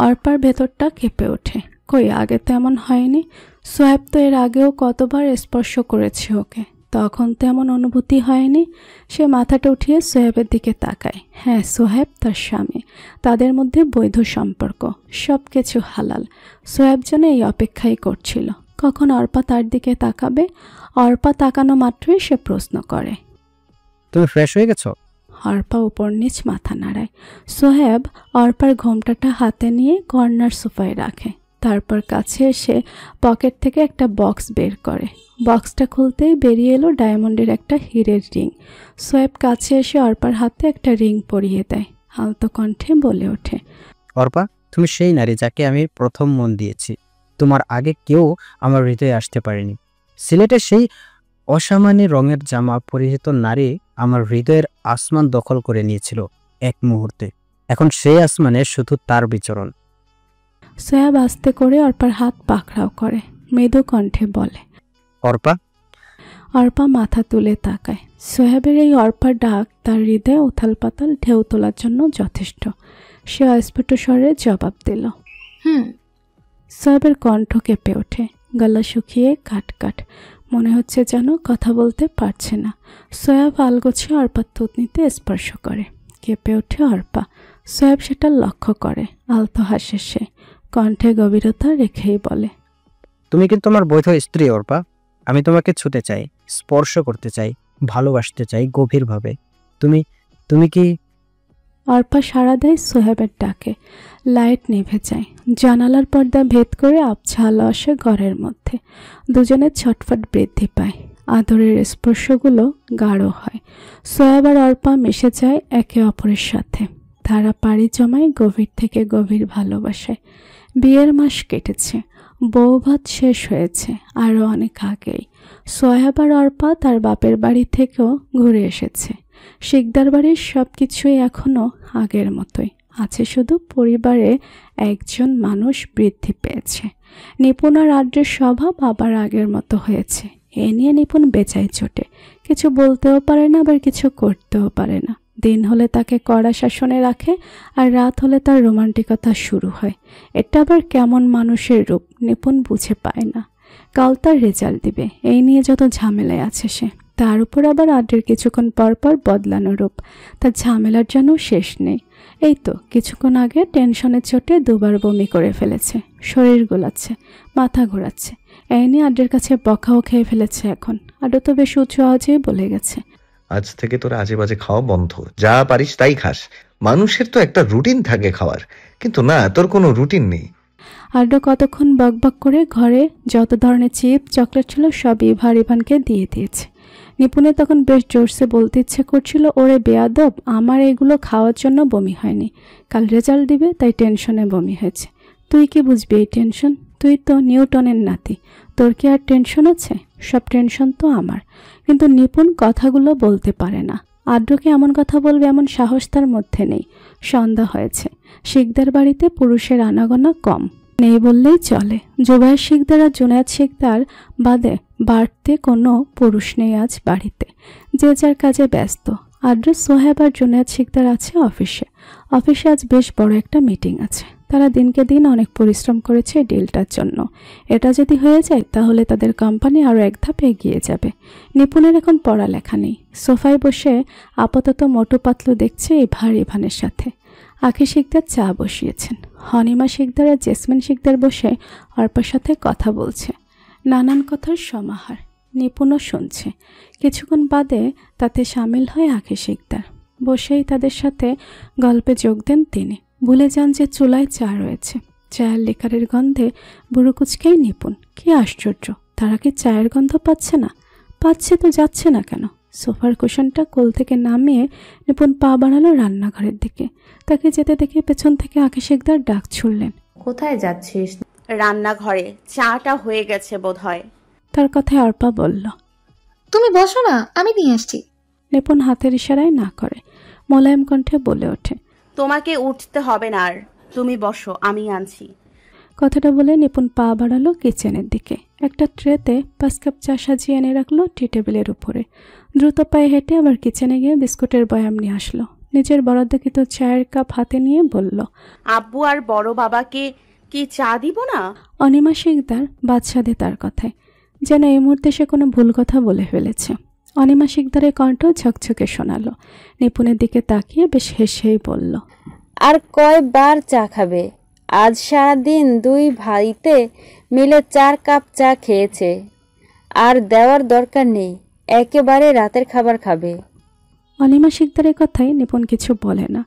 S1: অর্পার ভেতরটা কেঁপে ওঠে। কই আগে তো এমন হয়নি। সোহেব তো এর আগেও কতবার স্পর্শ করেছে ওকে, তখন তো এমন অনুভূতি হয়নি। সে মাথাটা উঠিয়ে সোহেবের দিকে তাকায়। হ্যাঁ, সোহেব তার স্বামী, তাদের মধ্যে বৈধ সম্পর্ক, সব কিছু হালাল। সোহেব যেন এই অপেক্ষাই করছিল কখন অর্পা তার দিকে তাকাবে। অর্পা তাকানো মাত্রই সে প্রশ্ন করে,
S7: তুমি ফ্রেশ হয়ে গেছো?
S1: অর্পা উপর নিচ মাথা নাড়ায়। সোহেব অর্পার ঘোমটাটা হাতে নিয়ে কর্নার সোফায় রাখে। তারপর কাছে এসে পকেট থেকে একটা বক্স বের করে। বক্সটা খুলতেই বেরিয়ে এলো ডায়মন্ডের একটা হীরের রিং। সোহেব কাছে এসে অর্পার হাতে একটা রিং পরিয়ে দেয়। আলতো কণ্ঠে বলে ওঠে,
S7: অর্পা, তুমি সেই নারী যাকে আমি প্রথম মন দিয়েছি। তোমার আগে কেউ আমার হৃদয়ে আসতে পারেনি। সিলেটের সেই অসামান্য রঙের জামা পরিহিত নারী আমার হৃদয়ের আসমান দখল করে নিয়েছিল এক মুহূর্তে। এখন সেই আসমানে শুধু তার বিচরণ।
S1: সোহেব আস্তে করে অর্পার হাত পাকড়াও করে, মৃদু কণ্ঠে বলে,
S7: অর্পা।
S1: অর্পা মাথা তুলে তাকায়। সোহেবের এই অর্পার ডাক তার হৃদয়ে উথাল পাতাল ঢেউ তোলার জন্য যথেষ্ট। সে অস্ফুট স্বরে জবাব দিল, সোহেবের কণ্ঠ কেঁপে ওঠে, গলা শুকিয়ে কাট কাট, মনে হচ্ছে যেন কথা বলতে পারছে না। সোহেব আলগোছে অর্পার থুতনিতে স্পর্শ করে। কেঁপে ওঠে অর্পা। সোহেব সেটা লক্ষ্য করে। আলতো হাসে সে, কণ্ঠে গভীরতা রেখেই বলে,
S7: তুমি কিন্তু আমার বৈধ স্ত্রী অর্পা। আমি তোমাকে ছুতে চাই, স্পর্শ করতে চাই, ভালোবাসতে চাই গভীরভাবে। তুমি তুমি কি?
S1: অর্পা সাড়া দেয় সোহেবের ডাকে। লাইট নিভে যায়। জানালার পর্দা ভেদ করে আবছা আলো আসে ঘরের মধ্যে। দুজনের ছটফট বৃদ্ধি পায়। আদরের স্পর্শগুলো গাঢ় হয়। সোহেব আর অর্পা মিশে যায় একে অপরের সাথে। তারা পাড়ি জমায় গভীর থেকে গভীর ভালোবাসায়। বিয়ের মাস কেটেছে, বউভাত শেষ হয়েছে আরও অনেক আগেই। সোহেব আর অর্পা তার বাপের বাড়ি থেকেও ঘুরে এসেছে। শিকদার বাড়ির সব কিছুই এখনও আগের মতোই আছে, শুধু পরিবারে একজন মানুষ বৃদ্ধি পেয়েছে। নিপুণ আর আদ্রের স্বভাব আবার আগের মতো হয়েছে। এ নিয়ে নিপুণ বেচাই চোটে, কিছু বলতেও পারে না, আবার কিছু করতেও পারে না। দিন হলে তাকে কড়া শাসনে রাখে, আর রাত হলে তার রোমান্টিকতা শুরু হয়। এটা আবার কেমন মানুষের রূপ নিপুণ বুঝে পায় না। কাল তার রেজাল্ট দিবে, এই নিয়ে যত ঝামেলায় আছে সে। তার উপর আবার আদ্রের কিছুক্ষণ পর পর বদলানো রূপ, তার ঝামেলার যেন শেষ নেই। এই তো কিছুক্ষণ আগে টেনশনের চোটে দুবার বমি করে ফেলেছে, শরীর গোলাচ্ছে, মাথা ঘোরাচ্ছে। এই নিয়ে আদ্রের কাছে বকাও খেয়ে ফেলেছে। এখন আদ্র তো বেশ উঁচু আওয়াজেই বলে গেছে,
S2: আজ থেকে তোর আজে বাজে খাওয়া বন্ধ, যা পারিস তাই খাস। মানুষের তো একটা রুটিন থাকে খাওয়ার, কিন্তু না, তোর কোনো রুটিন নেই।
S1: আদ্র কতক্ষণ বকবক করে ঘরে যত ধরনের চিপ চকলেট ছিল সবই ইভানকে দিয়ে দিয়েছে। নিপুণের তখন বেশ জোরসে বলতে ইচ্ছে করছিল, ওরে বেয়াদব, আমার এগুলো খাওয়ার জন্য বমি হয়নি, কাল রেজাল্ট দিবে তাই টেনশনে বমি হয়েছে। তুই কি বুঝবি এই টেনশন? তুই তো নিউটনের নাতি, তোর কি আর টেনশন আছে? সব টেনশন তো আমার। কিন্তু নিপুণ কথাগুলো বলতে পারে না। আদ্রকে এমন কথা বলবে এমন সাহস তার মধ্যে নেই। সন্ধ্যা হয়েছে। শিকদার বাড়িতে পুরুষের আনাগোনা কম, নেই বললেই চলে। জুবায়ের শিকদার আর জুনায়েদ শিকদার বাদে বাড়তে কোনো পুরুষ নেই আজ বাড়িতে। যে যার কাজে ব্যস্ত। আদ্র, সোহেব আর জুনায়েদ শিকদার আছে অফিসে। অফিসে আজ বেশ বড় একটা মিটিং আছে। তারা দিনকে দিন অনেক পরিশ্রম করেছে ডিলটার জন্য। এটা যদি হয়ে যায় তাহলে তাদের কোম্পানি আরও এক ধাপ এগিয়ে যাবে। নিপুণের এখন পড়ালেখা নেই। সোফায় বসে আপাতত মোটু পাতলু দেখছে ইভানের সাথে। আখি শিকদার চা বসিয়েছেন। হনিমা শিকদার আর জেসমিন শিকদার বসে অর্পার সাথে কথা বলছে। নানান কথার সমাহার। নিপুণও শুনছে। কিছুক্ষণ বাদে তাতে সামিল হয় আখি শিকদার। বসেই তাদের সাথে গল্পে যোগ দেন তিনি। ভুলে যান যে চুলায় চা রয়েছে। চায়ের লিকারের গন্ধে বুড়ো কুচকেই নিপুণ। কি আশ্চর্য, তারা কি চায়ের গন্ধ পাচ্ছে না? পাচ্ছে তো, যাচ্ছে না কেন? সোফার কুশনটা কোল থেকে নামিয়ে নিপুণ পা বাড়ালো রান্নাঘরের দিকে। তাকে যেতে দেখে পেছন থেকে আখি শিকদার ডাক ছুড়লেন,
S5: কোথায় যাচ্ছিস?
S3: রান্নাঘরে, চাটা হয়ে গেছে বোধহয়।
S1: তার কথায় অর্পা বলল,
S9: তুমি বসো না, আমি নিয়ে আসছি।
S1: নিপুণ হাতের ইশারায় না করে মোলায়েম কণ্ঠে বলে ওঠে,
S3: তোমাকে উঠতে হবে না আর। তুমি বসো, আমি আনছি।
S1: কথাটা বলে নিপুণ পা বাড়ালো কিচেনের দিকে। একটা ট্রেতে 5 কাপ চা সাজিয়ে এনে রাখলো টি টেবিলের উপরে। দ্রুত পায়ে হেঁটে আবার কিচেনে গিয়ে বিস্কুটের বয়াম নিয়ে আসলো। নিজের বরাদ্দকৃত চায়ের কাপ হাতে নিয়ে বলল,
S3: আব্বু আর বড় বাবাকে কি চা দিব না?
S1: অনিমা শিকদার বাদশাদে তার কথায়, যেন এই মুহূর্তে সে কোনো ভুল কথা বলে ফেলেছে। অনিমা শিকদারের কণ্ঠ ঝকঝকে শোনালো। নিপুণের দিকে তাকিয়ে বেশ হেসেই বলল,
S4: আর কয়বার চা খাবে? আজ সারাদিন 2 ভাইতে মিলে 4 কাপ চা খেয়েছে। আর দেওয়ার দরকার নেই, একেবারে রাতের খাবার খাবে।
S1: অনিমা শিকদারের কথায় নিপুণ কিছু বলে না।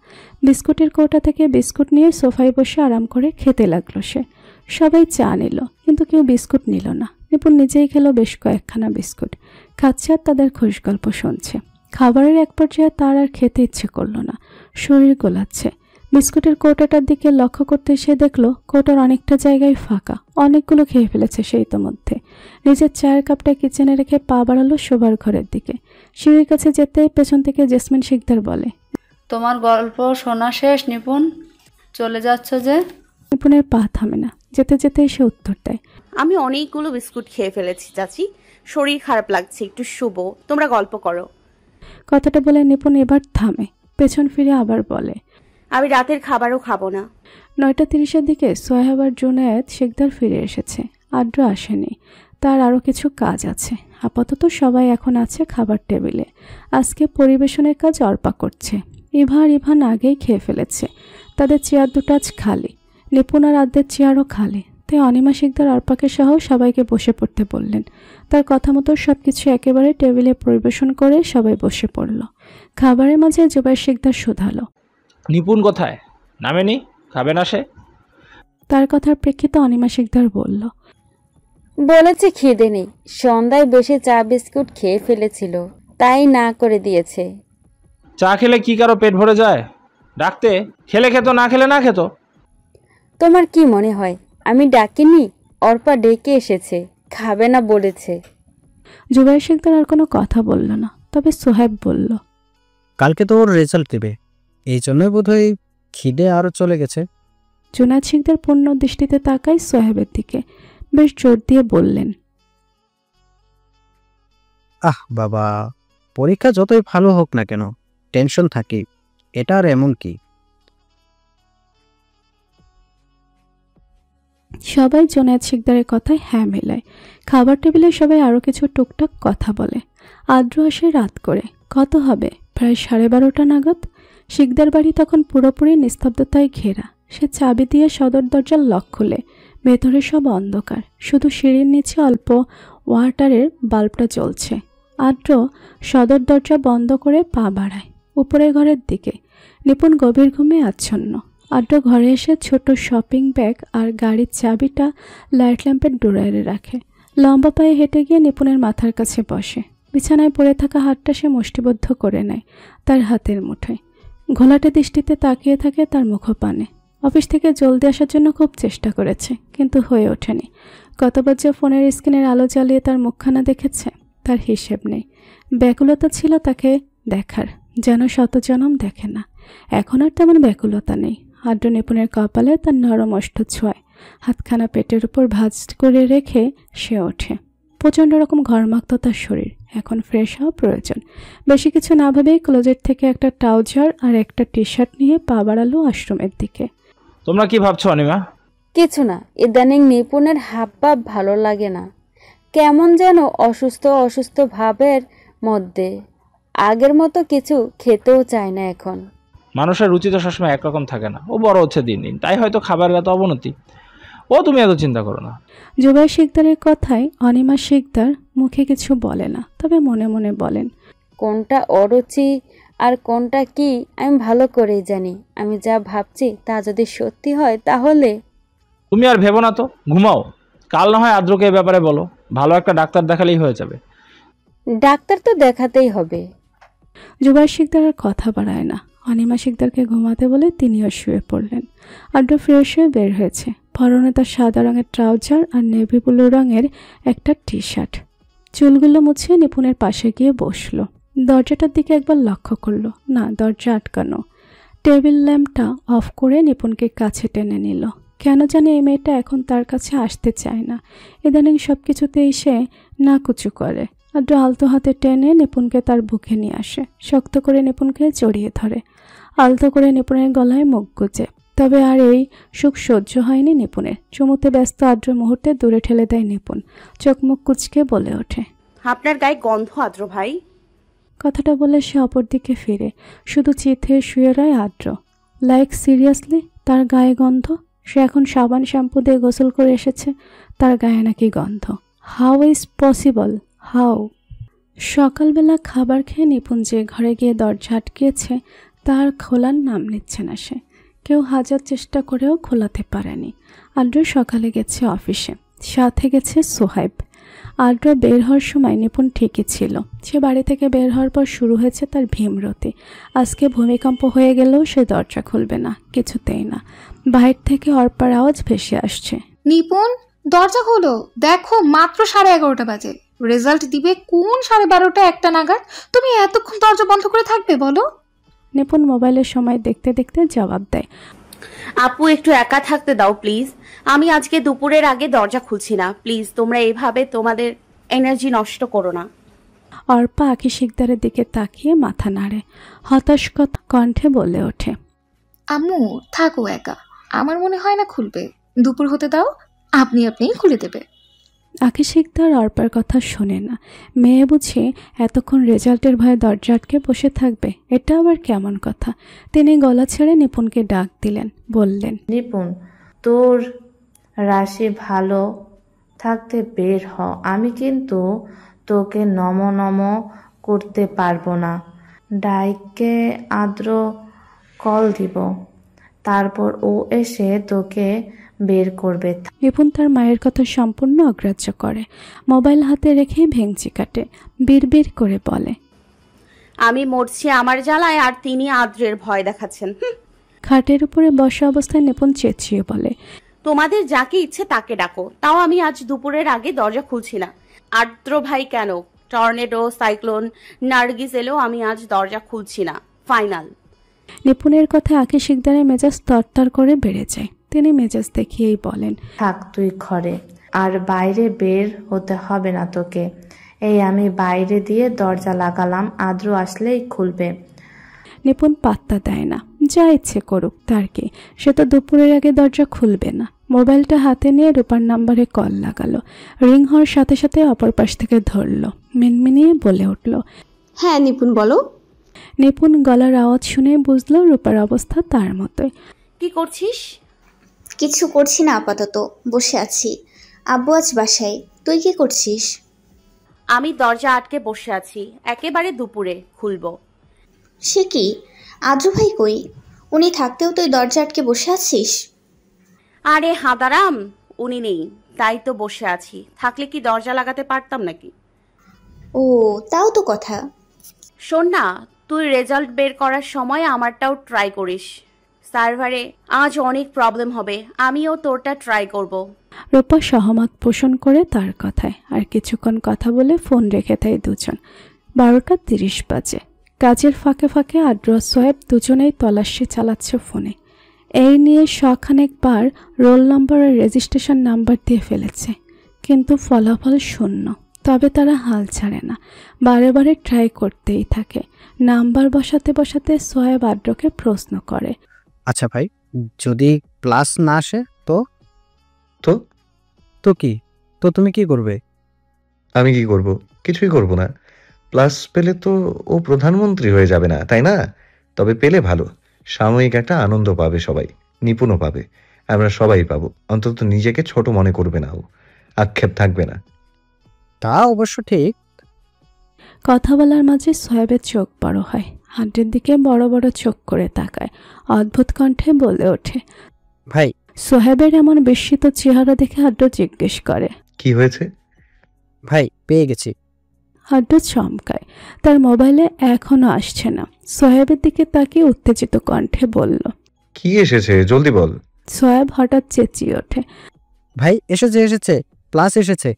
S1: বিস্কুটের কৌটা থেকে বিস্কুট নিয়ে সোফায় বসে আরাম করে খেতে লাগলো সে। সবাই চা নিল, কিন্তু কেউ বিস্কুট নিল না। নিপুণ নিজেই খেলো বেশ কয়েকখানা বিস্কুট। খাচ্ছে আর তাদের খোশ গল্প শুনছে। খাবারের এক পর্যায়ে তার আর খেতে ইচ্ছে করলো না, শরীর গোলাচ্ছে। বিস্কুটের কৌটাটার দিকে লক্ষ্য করতে সে দেখলো কৌটার অনেকটা জায়গায় ফাঁকা। অনেকগুলো খেয়ে ফেলেছে সে ইতোমধ্যে। নিজের চায়ের কাপটা কিচেনে রেখে পা বাড়ালো শোবার ঘরের দিকে। সিঁড়ির কাছে যেতেই পেছন থেকে জেসমিন শিকদার বলে,
S10: তোমার গল্প শোনা শেষ নিপুণ? চলে যাচ্ছ যে?
S1: নিপুণের পা থামে না, যেতে যেতে সে উত্তর দেয়,
S3: আমি অনেকগুলো বিস্কুট খেয়ে ফেলেছি চাচি, শরীর খারাপ লাগছে, একটু শুবো, তোমরা গল্প করো।
S1: কথাটা বলে নিপুণ এবার থামে, পেছন ফিরে আবার বলে,
S3: আমি রাতের খাবারও খাবো না।
S1: 9:30-এর দিকে সোহেব আর জুনায়েদ শিকদার ফিরে এসেছে। আদ্র আসেনি, তার আরও কিছু কাজ আছে। আপাতত সবাই এখন আছে খাবার টেবিলে। আজকে পরিবেশনের কাজ অর্পা করছে। ইভা আর ইভান আগেই খেয়ে ফেলেছে, তাদের চেয়ার দুটো আজ খালি। নিপুণ আর আদ্রের চেয়ারও খালি। তাই অনিমা শিকদার অর্পাকে সহ সবাইকে বসে পড়তে বললেন। তার কথা মতো সব কিছু একেবারে টেবিলে পরিবেশন করে সবাই বসে পড়ল। খাবারের মাঝে জুবাইর শিকদার শোধালো,
S11: নিপুণ কোথায়? নামেনি? খাবে না সে?
S1: তার কথার প্রেক্ষিতে অনিমা শিকদার বলল,
S4: বলেছে খিদে নেই, সন্ধ্যায় বেশি চা বিস্কুট খেয়ে ফেলেছিল, তাই না করে দিয়েছে।
S11: চা খেলে কি কারো পেট ভরে যায়? ডাকতে, খেলে খেত, না খেলে না খেত।
S4: তোমার কি মনে হয় আমি ডাকিনি? অর্পা ডেকে এসেছে, খাবে না বলেছে।
S1: জুবাইর শিকদার আর কোনো কথা বলল না, তবে সোহেব বলল,
S7: কালকে তো ওর রেজাল্ট দেবে, এই জন্যই বোধহয় খিদে আরও চলে গেছে।
S1: জুনায়েদ শিকদার পূর্ণ দৃষ্টিতে তাকায় সোহেবের দিকে, বেশ জোর দিয়ে বললেন,
S7: বাবা, পরীক্ষা যতই ভালো হোক না কেন টেনশন থাকি, এটা আর এমন কি?
S1: সবাই জুনায়েদ শিকদারের কথায় হ্যাঁ মেলায়। খাবার টেবিলে সবাই আরও কিছু টুকটাক কথা বলে। আদ্র আসে রাত করে, কত হবে প্রায় 12:30 নাগাদ। শিকদার বাড়ি তখন পুরোপুরি নিস্তব্ধতায় ঘেরা। সে চাবি দিয়ে সদর দরজার লক খুলে। ভেতরে সব অন্ধকার, শুধু সিঁড়ির নিচে অল্প ওয়াটারের বাল্বটা জ্বলছে। আদ্র সদর দরজা বন্ধ করে পা বাড়ায় উপরের ঘরের দিকে। নিপুণ গভীর ঘুমে আচ্ছন্ন। আদ্র ঘরে এসে ছোট শপিং ব্যাগ আর গাড়ির চাবিটা লাইট ল্যাম্পের ড্রয়ারে রাখে। লম্বা পায়ে হেঁটে গিয়ে নিপুণের মাথার কাছে বসে। বিছানায় পড়ে থাকা হাতটা সে মুষ্টিবদ্ধ করে নেয় তার হাতের মুঠোয়। ঘোলাটে দৃষ্টিতে তাকিয়ে থাকে তার মুখপানে। অফিস থেকে জলদি আসার জন্য খুব চেষ্টা করেছে, কিন্তু হয়ে ওঠেনি। কতবার যে ফোনের স্ক্রিনের আলো জ্বালিয়ে তার মুখখানা দেখেছে তার হিসেব নেই। ব্যাকুলতা ছিল তাকে দেখার, যেন শতজনম দেখে না। এখন আর তেমন ব্যাকুলতা নেই। আদ্র নিপুণের কপালে তার নরম ওষ্ঠ ছোঁয়। হাতখানা পেটের উপর ভাঁজ করে রেখে সে ওঠে। প্রচণ্ড রকম ঘর্মাক্ত তার শরীর, এখন ফ্রেশ হওয়া প্রয়োজন। বেশি কিছু না ভেবেই ক্লোজেট থেকে একটা ট্রাউজার আর একটা টি শার্ট নিয়ে পা বাড়ালো আশ্রমের দিকে।
S11: তোমরা কি ভাবছো অনিমা?
S4: কিছু না, ইদানিং নিপুণের হাবভাব ভালো লাগে না, কেমন যেন অসুস্থ অসুস্থ ভাবের মধ্যে। আগের মতো কিছু খেতেও চায় না এখন।
S11: মানুষের রুচি তো সবসময় একরকম থাকে না, ও বড় হচ্ছে দিন দিন, তাই হয়তো খাবারের এত অবনতি। ও তুমি এত চিন্তা করো না।
S1: জুবাইর শিকদারের কথায় অনিমা শিকদার মুখে কিছু বলে না, তবে মনে মনে বলেন,
S4: কোনটা অরুচি আর কোনটা কি আমি ভালো করেই জানি। আমি যা ভাবছি তা যদি সত্যি হয় তাহলে।
S11: তুমি আর ভেবো না তো, ঘুমাও। কাল না হয় আদ্রকে এ ব্যাপারে বলো, ভালো একটা ডাক্তার দেখালেই হয়ে যাবে।
S4: ডাক্তার তো দেখাতেই হবে।
S1: জুবাইর শিকদার আর কথা বাড়ায় না। অনিমা শিকদারকে ঘুমাতে বলে তিনিও শুয়ে পড়লেন। আদ্র ফ্রেশ হয়ে বের হয়েছে। পরনে তার সাদা রঙের ট্রাউজার আর নেভি ব্লু রঙের একটা টি শার্ট। চুলগুলো মুছিয়ে নিপুণের পাশে গিয়ে বসলো। দরজাটার দিকে একবার লক্ষ্য করলো, না, দরজা আটকানো। টেবিল ল্যাম্পটা অফ করে নিপুণকে কাছে টেনে নিল। কেন জানি এই মেয়েটা এখন তার কাছে আসতে চায় না। ইদানিং সব কিছুতেই সে নাকুচু করে। আদ্র আলতো হাতে টেনে নিপুণকে তার বুকে নিয়ে আসে, শক্ত করে নিপুণকে জড়িয়ে ধরে, আলতো করে নিপুণের গলায় মুখ গুজে। তবে আর এই সুখ সহ্য হয়নি নিপুণের। চুমুতে ব্যস্ত আদ্র মুহূর্তে দূরে ঠেলে দেয় নিপুণ। চোখ মুখ কুচকে বলে ওঠে,
S3: আপনার গায়ে গন্ধ আদ্র ভাই।
S1: কথাটা বলে সে অপর দিকে ফিরে শুধু চিত হয়ে শুয়ে রয় আদ্র। লাইক সিরিয়াসলি তার গায়ে গন্ধ? সে এখন সাবান শ্যাম্পু দিয়ে গোসল করে এসেছে, তার গায়ে নাকি গন্ধ? How is possible, how? সকালবেলা খাবার খেয়ে নিপুণ যে ঘরে গিয়ে দরজা আটকিয়েছে তার খোলার নাম নিচ্ছে না সে। কেউ হাজার চেষ্টা করেও খোলাতে পারেনি। আদ্র সকালে গেছে অফিসে, সাথে গেছে সোহাইব। আদ্র বের হওয়ার সময় নিপুণ ঠিকই ছিল। সে বাড়ি থেকে বের হওয়ার পর শুরু হয়েছে তার ভীমরতি। আজকে ভূমিকম্প হয়ে গেলেও সে দরজা খুলবে না, কিছুতেই না। বাইরে থেকে অর্পার আওয়াজ ভেসে আসছে,
S9: নিপুণ দরজা খোলো, দেখো মাত্র 11:30 বাজে। রেজাল্ট দিবে কোন 12:30 একটা নাগাদ। তুমি এতক্ষণ দরজা বন্ধ করে থাকবে বলো?
S1: নিপুণ মোবাইলের সময় দেখতে দেখতে জবাব দেয়,
S3: আপু একটু একা থাকতে দাও প্লিজ। আমি আজকে দুপুরের আগে দরজা খুলছি না, প্লিজ তোমরা এইভাবে তোমাদের এনার্জি নষ্ট করো না।
S1: অর্পা আঁখি শিকদারের দিকে তাকিয়ে মাথা নাড়ে, হতাশ কণ্ঠে বলে ওঠে,
S9: আম্মু থাকো একা, আমার মনে হয় না খুলবে। দুপুর হতে দাও, আপনিই খুলে দেবে।
S1: আঁখি শিকদার অর্পার কথা শোনে না। মেয়ে বুঝি এতক্ষণ রেজাল্টের ভয়ে দরজা আটকে বসে থাকবে? এটা আবার কেমন কথা? তিনি গলা ছেড়ে নিপুণকে ডাক দিলেন, বললেন,
S5: নিপুণ তোর রাশি ভালো থাকতে বের হ, আমি কিন্তু তোকে নম করতে পারবো না। ডাইকে আদ্র কল দিব, তারপর ও এসে তোকে বের করবে।
S1: নিপুণ তার মায়ের কথা সম্পূর্ণ অগ্রাহ্য করে, মোবাইল হাতে রেখে ভেঙচি কাটে, বিড়বিড় করে বলে,
S3: আমি মরছি আমার জ্বালায় আর তিনি আদ্রের ভয় দেখাচ্ছেন।
S1: খাটের উপরে বসা অবস্থায় নিপুণ চেঁচিয়ে বলে,
S3: তোমাদের যাকে ইচ্ছে তাকে ডাকো, তাও আমি আজ দুপুরের আগে দরজা খুলছি না। আদ্র ভাই কেন, টর্নেডো, সাইক্লোন, নার্গিস এলেও আমি আজ দরজা খুলছি না, ফাইনাল।
S1: নিপুণের কথায় আঁখি শিকদারের মেজাজ তরতর করে বেড়ে যায়। তিনি মেজাজ দেখিয়েই বলেন,
S5: থাক তুই ঘরে, আর বাইরে বের হতে হবে না তোকে। এই আমি বাইরে দিয়ে দরজা লাগালাম, আদ্র আসলেই খুলবে।
S1: নিপুণ পাত্তা দেয় না, যা ইচ্ছে করুক, তার কি? সে তো দুপুরের আগে দরজা খুলবে না। মোবাইলটা হাতে নিয়ে রূপার নাম্বারে কল লাগালো। রিং হওয়ার সাথে সাথে অপর পাশ থেকে ধরলো, মিনমিনিয়ে বলে উঠল,
S8: হ্যাঁ নিপুণ বলো।
S1: নিপুণ গলার আওয়াজ শুনে বুঝলো রূপার অবস্থা তার মতোই।
S3: কি করছিস?
S12: কিছু করছি না, আপাতত বসে আছি। আব্বু আজ বাসায়, তুই কি করছিস?
S3: আমি দরজা আটকে বসে আছি, একেবারে দুপুরে খুলবো।
S12: সে কি, আদ্র ভাই কই? উনি থাকতেও তুই দরজা আটকে বসে আছিস?
S3: আরে হাঁদারাম, উনি নেই তাই তো বসে আছি, থাকলে কি দরজা লাগাতে পারতাম নাকি?
S12: ও তাও তো কথা।
S3: শোন না, তুই রেজাল্ট বের করার সময় আমারটাও ট্রাই করিস। সার্ভারে আজ অনেক প্রবলেম হবে, আমিও তোরটা ট্রাই করব।
S1: রূপা সহমত পোষণ করে তার কথায়। আর কিছুক্ষণ কথা বলে ফোন রেখে দেয় দুজন। 12:30 বাজে। কাজের ফাঁকে ফাঁকে আদ্র সোয়েব দুজনেই তল্লাশি চালাচ্ছে ফোনে। এই নিয়ে শখানেকবার রোল নম্বর আর রেজিস্ট্রেশন নাম্বার দিয়ে ফেলেছে, কিন্তু ফলাফল শূন্য। তবে তারা হাল ছাড়ে না, বারে বারে ট্রাই করতেই থাকে। নাম্বার বসাতে বসাতে সোয়েব আদ্রকে প্রশ্ন করে,
S7: আচ্ছা ভাই, যদি প্লাস না আসে তো?
S2: তো
S7: তো কি? তো তুমি কি করবে?
S2: আমি কি করব? কিছুই করব না। প্লাস পেলে তো ও প্রধানমন্ত্রী হয়ে যাবে না, তাই না? তবে পেলে ভালো, সাময়িক একটা আনন্দ পাবে সবাই, নিপুণও পাবে, আমরা সবাই পাবো। অন্তত নিজেকে ছোট মনে করবে না, ও আক্ষেপ থাকবে না।
S7: তা অবশ্য ঠিক।
S1: কথা বলার মাঝে সোয়েবের চোখ বড় হয়, আদ্রের দিকে বড় বড় চোখ করে তাকায়, অদ্ভুত কণ্ঠে বলে ওঠে,
S7: ভাই।
S1: সোহেবের এমন বিস্মিত চেহারা দেখে আদ্র জিজ্ঞেস করে,
S2: কি হয়েছে?
S7: ভাই পেয়ে গেছি।
S1: আদ্র চমকায়, তার মোবাইলে এখনো আসছে না। সোহেবের দিকে তাকিয়ে উত্তেজিত কণ্ঠে বলল,
S2: কি এসেছে জলদি বল।
S1: সোহেব হঠাৎ চেঁচিয়ে ওঠে,
S7: ভাই এসেছে, প্লাস এসেছে।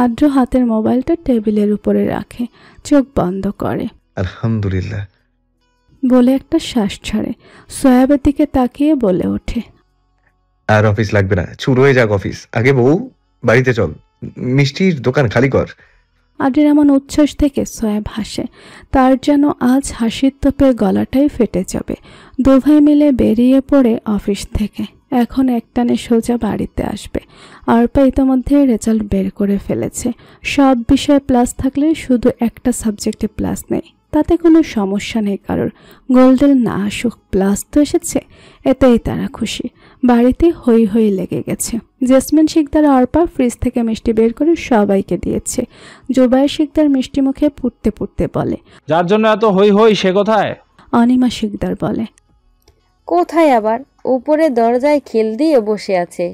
S1: আদ্র হাতের মোবাইলটা টেবিলের উপরে রাখে, চোখ বন্ধ করে।
S2: আলহামদুলিল্লাহ।
S1: বলে একটা শ্বাস ছাড়ে। সোয়াবের দিকে তাকিয়ে বলে ওঠে,
S2: আর অফিস লাগবে না, শুরু হয়ে যাক অফিস। আগে বউ বাড়িতে চল, মিষ্টির দোকান খালি কর।
S1: আদ্রের এমন উচ্ছ্বাস থেকে সোয়াব হাসে। তার যেন আজ হাসির তোপে গলাটাই ফেটে যাবে। দুভাই মিলে বেরিয়ে পড়ে অফিস থেকে। এখন একটানে সোজা বাড়িতে আসবে। অর্পা ইতোমধ্যে রেজাল্ট বের করে ফেলেছে। সব বিষয়ে প্লাস থাকলে শুধু একটা সাবজেক্টে প্লাস নেই, তাতে কোনো সমস্যা নেই কারোর। গোল্ডেন না আসুক, প্লাস তো এসেছে, এতেই তারা খুশি। বাড়িতে হই হই লেগে গেছে। জেসমিন শিকদার অর্পা ফ্রিজ থেকে মিষ্টি বের করে সবাইকে দিয়েছে। জুবাইর শিকদার মিষ্টি মুখে পুড়তে পুড়তে বলে,
S11: যার জন্য এত হই হই সে কোথায়?
S1: অনিমা শিকদার বলে,
S4: কোথায় আবার? উপরে দরজায় খিল দিয়ে বসে আছে।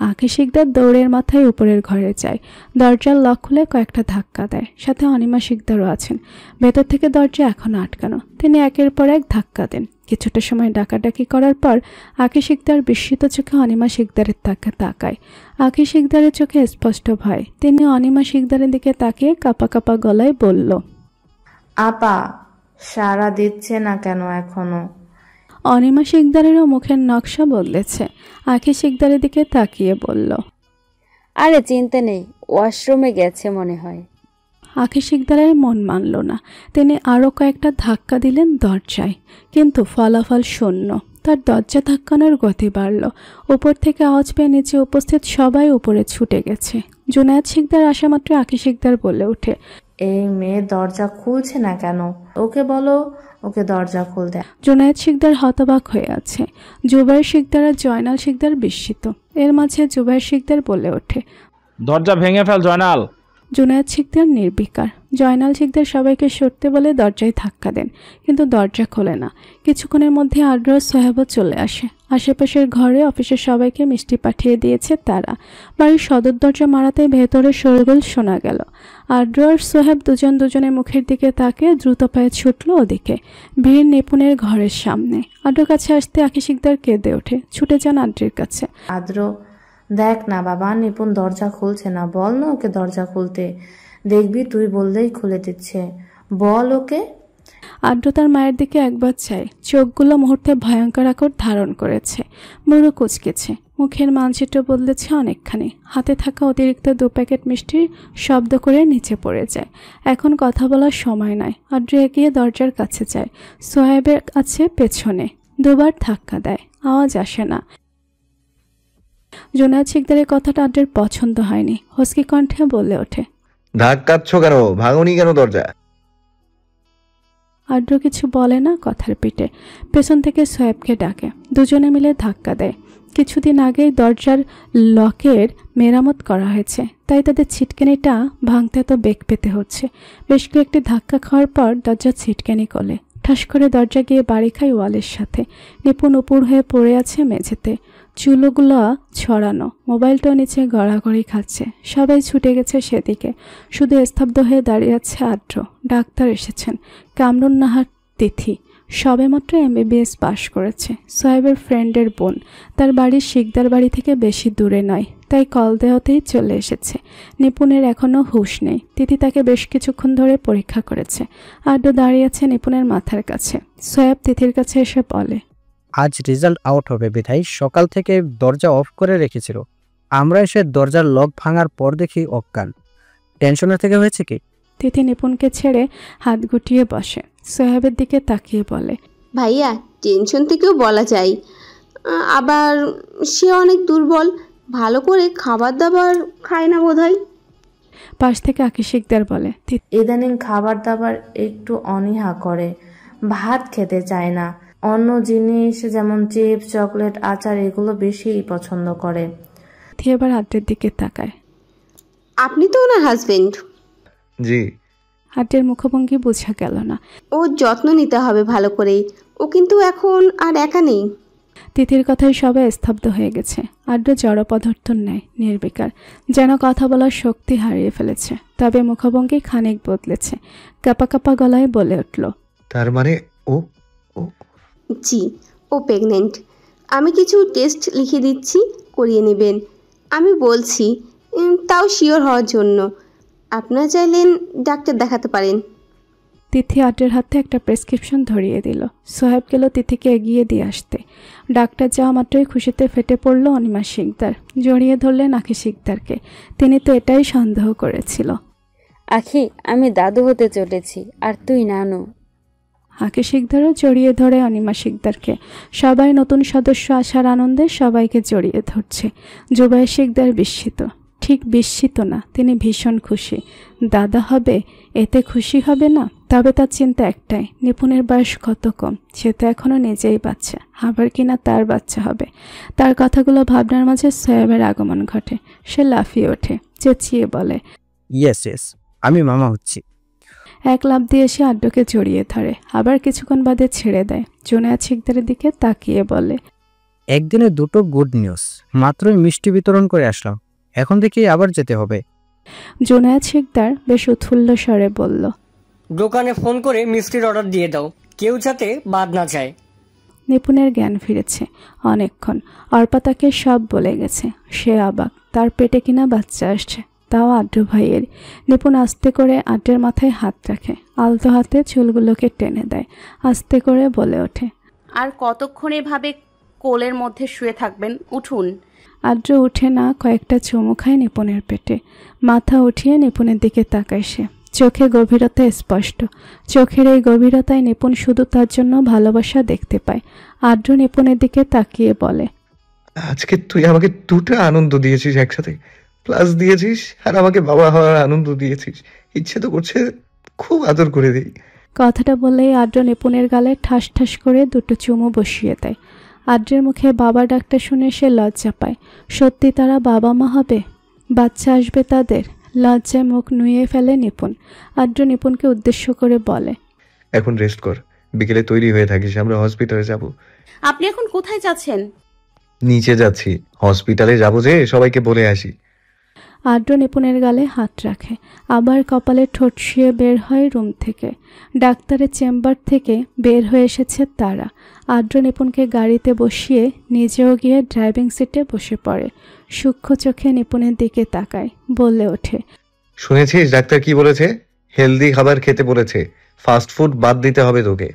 S1: আঁখি শিকদার দৌড়ের মাথায় উপরের ঘরে যায়। দরজার লক খুলে কয়েকটা ধাক্কা দেয়। সাথে অনিমা শিকদারও আছেন। ভেতর থেকে দরজা এখনো আটকানো। তিনি একের পর এক ধাক্কা দেন। কিছুটা সময় ডাকাডাকি করার পর আঁখি শিকদার বিস্মিত চোখে অনিমা শিকদারের দিকে তাকায়। আঁখি শিকদারের চোখে স্পষ্ট ভয়। তিনি অনিমা শিকদারের দিকে তাকিয়ে কাঁপা কাঁপা গলায় বলল,
S5: আপা সাড়া দিচ্ছে না কেন এখনো?
S1: অনিমা শিকদারেরও মুখের নকশা বদলেছে। আঁখি শিকদারের দিকে তাকিয়ে বলল,
S4: আরে চিন্তা নেই, ওয়াশরুমে গেছে মনে হয়।
S1: আঁখি শিকদারের মন মানল না। তিনি আরও কয়েকটা ধাক্কা দিলেন দরজায়, কিন্তু ফলাফল শূন্য। তার দরজা ধাক্কানোর গতি বাড়ল। উপর থেকে আওয়াজ পেয়ে নিচে উপস্থিত সবাই উপরে ছুটে গেছে। জুনায়েদ শিকদার আসা মাত্র আঁখি শিকদার বলে ওঠে,
S5: এই মেয়ে দরজা খুলছে না কেন? ওকে বলো ওকে দরজা খুলতে।
S1: জুনায়েদ শিকদার হতবাক হয়ে আছে। জুবাইর শিকদার আর জয়নাল শিকদার বিস্মিত। এর মাঝে জুবাইর শিকদার বলে ওঠে,
S11: দরজা ভেঙে ফেল জয়নাল।
S1: জুনায়েদ শিকদার নির্বিকার। জয়নাল শিকদার সবাইকে সরতে বলে দরজায় ধাক্কা দেন, কিন্তু দরজা খোলে না। কিছুক্ষণের মধ্যে আদ্র সোহেবও চলে আসে। আশেপাশের ঘরে অফিসের সবাইকে মিষ্টি পাঠিয়ে দিয়েছে তারা। বাড়ির সদর দরজা মারাতেই ভেতরে শোরগোল শোনা গেল। আদ্র আর সোহেব দুজনের মুখের দিকে তাকিয়ে দ্রুত পায়ে ছুটল ওদিকে। ভিড় নিপুণের ঘরের সামনে। আদ্রর কাছে আসতে আঁখি শিকদার কেঁদে ওঠে। ছুটে যান আদ্রের কাছে।
S5: আদ্র দেখ না বাবা, নিপুণ দরজা খুলছে না, বল না ওকে দরজা খুলতে। দেখবি তুই বললেই খুলে দিচ্ছে, বল ওকে।
S1: আদ্র তার মায়ের দিকে একবার চায়। চোখগুলো মুহূর্তে ভয়ঙ্কর আকার ধারণ করেছে। মুড়ো কুচকেছে। মুখের মানচিত্র বদলেছে অনেকখানি। হাতে থাকা অতিরিক্ত 2 প্যাকেট মিষ্টি শব্দ করে নিচে পড়ে যায়। এখন কথা বলার সময় নয়। আদ্র এগিয়ে দরজার কাছে যায়। সোহেবের কাছে পেছনে 2বার ধাক্কা দেয়, আওয়াজ আসে না। জুনায়েদ শিকদারের কথাটা আদ্রের পছন্দ হয়নি। হস্কি কণ্ঠে বলে ওঠে,
S2: ধাক্কাচ্ছ কেন? ভাঙনি কেন দরজা?
S1: আদ্র কিছু বলে না, কথার পিঠে। পেছন থেকে সোহেবকে ডাকে। দুজনে মিলে ধাক্কা দেয়। কিছুদিন আগেই দরজার লকের মেরামত করা হয়েছে, তাই তাদের ছিটকেনিটা ভাঙতে এত বেগ পেতে হচ্ছে। বেশ কয়েকটি ধাক্কা খাওয়ার পর দরজা ছিটকেনি করলে ঠাস করে দরজা গিয়ে বাড়ি খায় ওয়ালের সাথে। নিপুণ উপর হয়ে পড়ে আছে মেঝেতে, চুলগুলো ছড়ানো। মোবাইলটাও নিচে গড়াগড়ি খাচ্ছে। সবাই ছুটে গেছে সেদিকে। শুধু স্তব্ধ হয়ে দাঁড়িয়ে আছে আদ্র। ডাক্তার এসেছেন, কামরুন নাহার তিথি। সবেমাত্র MBBS পাশ করেছে। সোহেবের ফ্রেন্ডের বোন। তার বাড়ি শিকদার বাড়ি থেকে বেশি দূরে নয়, তাই কল দেওয়াতেই চলে এসেছে। নিপুণের এখনও হুঁশ নেই। তিথি তাকে বেশ কিছুক্ষণ ধরে পরীক্ষা করেছে। আদ্র দাঁড়িয়ে আছে নিপুণের মাথার কাছে। সোহেব তিথির কাছে এসে বলে,
S7: আজ রেজাল্ট আউট হবে বিধায় সকাল থেকে দরজা অফ করে রেখেছিল। আমরা এসে দরজার লক ভাঙার পর দেখি অজ্ঞান। টেনশনের থেকে হয়েছে কি?
S1: তিথি নিপুণকে ছেড়ে হাত গুটিয়ে বসে। সোহেবের দিকে তাকিয়ে বলে,
S8: ভাইয়া টেনশন থেকেও বলা যায়, আবার সে অনেক দুর্বল, ভালো করে খাবার দাবার খায় না বোধহয়।
S1: পাশ থেকে আঁখি শিকদার বলে,
S5: ইদানিং খাবার দাবার একটু অনীহা করে, ভাত খেতে চায় না। অন্য জিনিস যেমন চিপস, চকলেট, আচার এগুলো বেশি পছন্দ করে।
S1: এবার আদ্রের দিকে তাকায়।
S8: আপনি তো ওনার হাজবেন্ড?
S2: জি।
S1: আদ্রের মুখভঙ্গি বোঝা গেল না।
S8: ও যত্ন নিতে হবে ভালো করে, ও কিন্তু এখন আর একা নেই।
S1: তিথির কথায় সবাই স্তব্ধ হয়ে গেছে। আদ্র জড়পদার্থ নেয়, নির্বিকার, যেন কথা বলার শক্তি হারিয়ে ফেলেছে। তবে মুখভঙ্গি খানিক বদলেছে। কাপা কাপা গলায় বলে উঠল,
S2: তার মানে ও?
S8: জি, ও প্রেগনেন্ট। আমি কিছু টেস্ট লিখে দিচ্ছি, করিয়ে নেবেন। আমি বলছি, তাও শিওর হওয়ার জন্য। আপনারা চাইলেন ডাক্তার দেখাতে পারেন।
S1: তিথি আদ্রের হাতে একটা প্রেসক্রিপশন ধরিয়ে দিল। সোহেব গেল তিথিকে এগিয়ে দিয়ে আসতে। ডাক্তার যাওয়া মাত্রই খুশিতে ফেটে পড়ল অনিমা শিকদার। জড়িয়ে ধরলেন আখি শিকদারকে। তিনি তো এটাই সন্দেহ করেছিল।
S4: আখি, আমি দাদু হতে চলেছি আর তুই নানু।
S1: আখি শিকদারও জড়িয়ে ধরে অনিমা শিকদারকে। সবাই নতুন সদস্য আসার আনন্দে সবাইকে জড়িয়ে ধরছে। জুবাই শিকদার বিস্মিত, ঠিক বিস্মিত না, তিনি ভীষণ খুশি। দাদা হবে, এতে খুশি হবে না? তবে তার চিন্তা একটাই, নিপুণের বয়স কত কম, সে তো এখনও নিজেই বাচ্চা, আবার কিনা তার বাচ্চা হবে। তার কথাগুলো ভাবনার মাঝে সোহেবের আগমন ঘটে। সে লাফিয়ে ওঠে, চেঁচিয়ে বলে,
S7: ইয়েস, আমি মামা হচ্ছি।
S1: এক লাফ দিয়ে এসে আড্ডকে জড়িয়ে ধরে, আবার কিছুক্ষণ বাদে ছেড়ে দেয়। জুনায়েদ শিকদারের দিকে তাকিয়ে বলে,
S7: একদিনে দুটো গুড নিউজ, মাত্রই মিষ্টি বিতরণ করে আসলাম, এখন থেকেই আবার যেতে হবে।
S1: জুনায়েদ শিকদার বেশ উৎফুল্ল স্বরে বলল,
S13: দোকানে ফোন করে মিষ্টির অর্ডার দিয়ে দাও, কেউ যাতে বাদ না যায়।
S1: নিপুণের জ্ঞান ফিরেছে অনেকক্ষণ। অর্পা তাকে সব বলে গেছে। সে অবাক, তার পেটে কিনা বাচ্চা আসছে, তাও আড্ডু ভাইয়ের। নিপুণ আস্তে করে আড্ডের মাথায় হাত রাখে, আলতো হাতে চুলগুলোকে টেনে দেয়, আস্তে করে বলে ওঠে,
S3: আর কতক্ষণ এভাবে কোলের মধ্যে শুয়ে থাকবেন? উঠুন।
S1: আড্ডু উঠে না, কয়েকটা চুমু খায় নিপুণের পেটে। মাথা উঠিয়ে নিপুণের দিকে তাকায় সে। চোখে গভীরতা স্পষ্ট। চোখের এই গভীরতায় নিপুণ শুধু তার জন্য ভালোবাসা দেখতে পায়। আড্ডু নিপুণের দিকে তাকিয়ে বলে,
S2: আজকে তুই আমাকে দুটো আনন্দ দিয়েছিস একসাথে, প্লাস দিয়েছিস আর আমাকে বাবা হওয়ার আনন্দ দিয়েছিস। ইচ্ছে তো করছে খুব আদর করে দিই।
S1: কথাটা বলেই আড্ডু নিপুণের গালে ঠাস ঠাস করে দুটো চুমু বসিয়ে দেয়। আড্রের মুখে বাবা ডাকটা শুনে সে লজ্জা পায়। সত্যি তারা বাবা মা হবে? বাচ্চা আসবে তাদের? লজ্জায় মুখ নুয়ে ফেলে নিপুণ। আড্ডু নিপুণকে উদ্দেশ্য করে বলে,
S2: এখন রেস্ট কর, বিকেলে তৈরি হয়ে থাকিস, আমরা হসপিটালে যাব।
S3: আপনি এখন কোথায় যাচ্ছেন?
S2: নিচে যাচ্ছি, হসপিটালে যাব যে, সবাইকে বলে আসি।
S1: আড্ডু নিপুণের গালে হাত রাখে, আবার কপালে ঠোঁট শুয়ে বের হয় রুম থেকে। ডাক্তারের চেম্বার থেকে বের হয়ে এসেছে তারা। আড্ডু নিপুণকে গাড়িতে বসিয়ে নিজেও গিয়ে ড্রাইভিং সিটে বসে পড়ে। সূক্ষ্ম চোখে নিপুণের দিকে তাকায়, বলে ওঠে,
S2: শুনেছিস ডাক্তার কি বলেছে? হেলদি খাবার খেতে বলেছে, ফাস্ট ফুড বাদ দিতে হবে তোকে।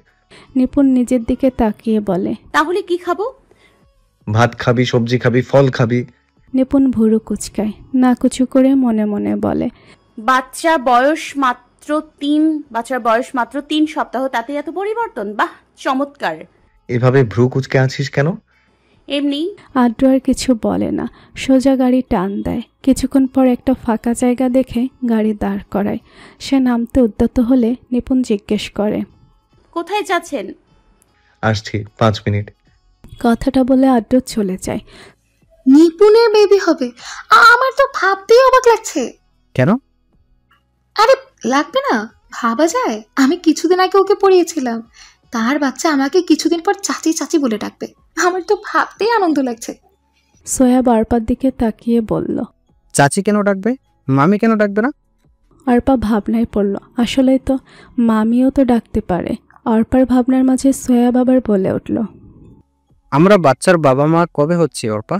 S1: নিপুণ নিজের দিকে তাকিয়ে বলে,
S3: তাহলে কি খাবো?
S2: ভাত খাবি, সবজি খাবি, ফল খাবি।
S1: নিপুণ ভুরু কুচকায়, না কুচু করে মনে মনে বলে,
S3: বাচ্চার বয়স মাত্র 3 সপ্তাহ, তাতে এত পরিবর্তন? বাহ, চমৎকার।
S2: এভাবে ভ্রু কুচকে আছিস কেন?
S3: এমনি।
S1: আড্ডু আর কিছু বলে না, সোজা গাড়ি টান দেয়। কিছুক্ষণ পর একটা ফাঁকা জায়গা দেখে গাড়ি দাঁড় করায়। সে নামতে উদ্যত হলে নিপুণ জিজ্ঞেস করে,
S3: কোথায় যাচ্ছেন?
S2: আসছি, 5 মিনিট।
S1: কথাটা বলে আড্ডু চলে যায়।
S9: নিপুণের বেবি হবে? আমার তো ভাবতেই অবাক লাগছে।
S7: কেন?
S9: আরে লাগবে না, ভাবা যায়। আমি কিছুদিন আগে ওকে পড়িয়েছিলাম, তার বাচ্চা আমাকে কিছুদিন পর চাচি চাচি বলে ডাকবে। আমার তো ভাবতেই আনন্দ লাগছে।
S1: সোহেব অর্পার দিকে তাকিয়ে বলল,
S7: চাচি কেন ডাকবে? মামি কেন ডাকবে না?
S1: অর্পা ভাবনায় পড়ল, আসলেই তো মামিও তো ডাকতে পারে। অর্পার ভাবনার মাঝে সোহেব আবার বলে উঠল,
S7: আমরা বাচ্চার বাবা মা কবে হচ্ছি অর্পা?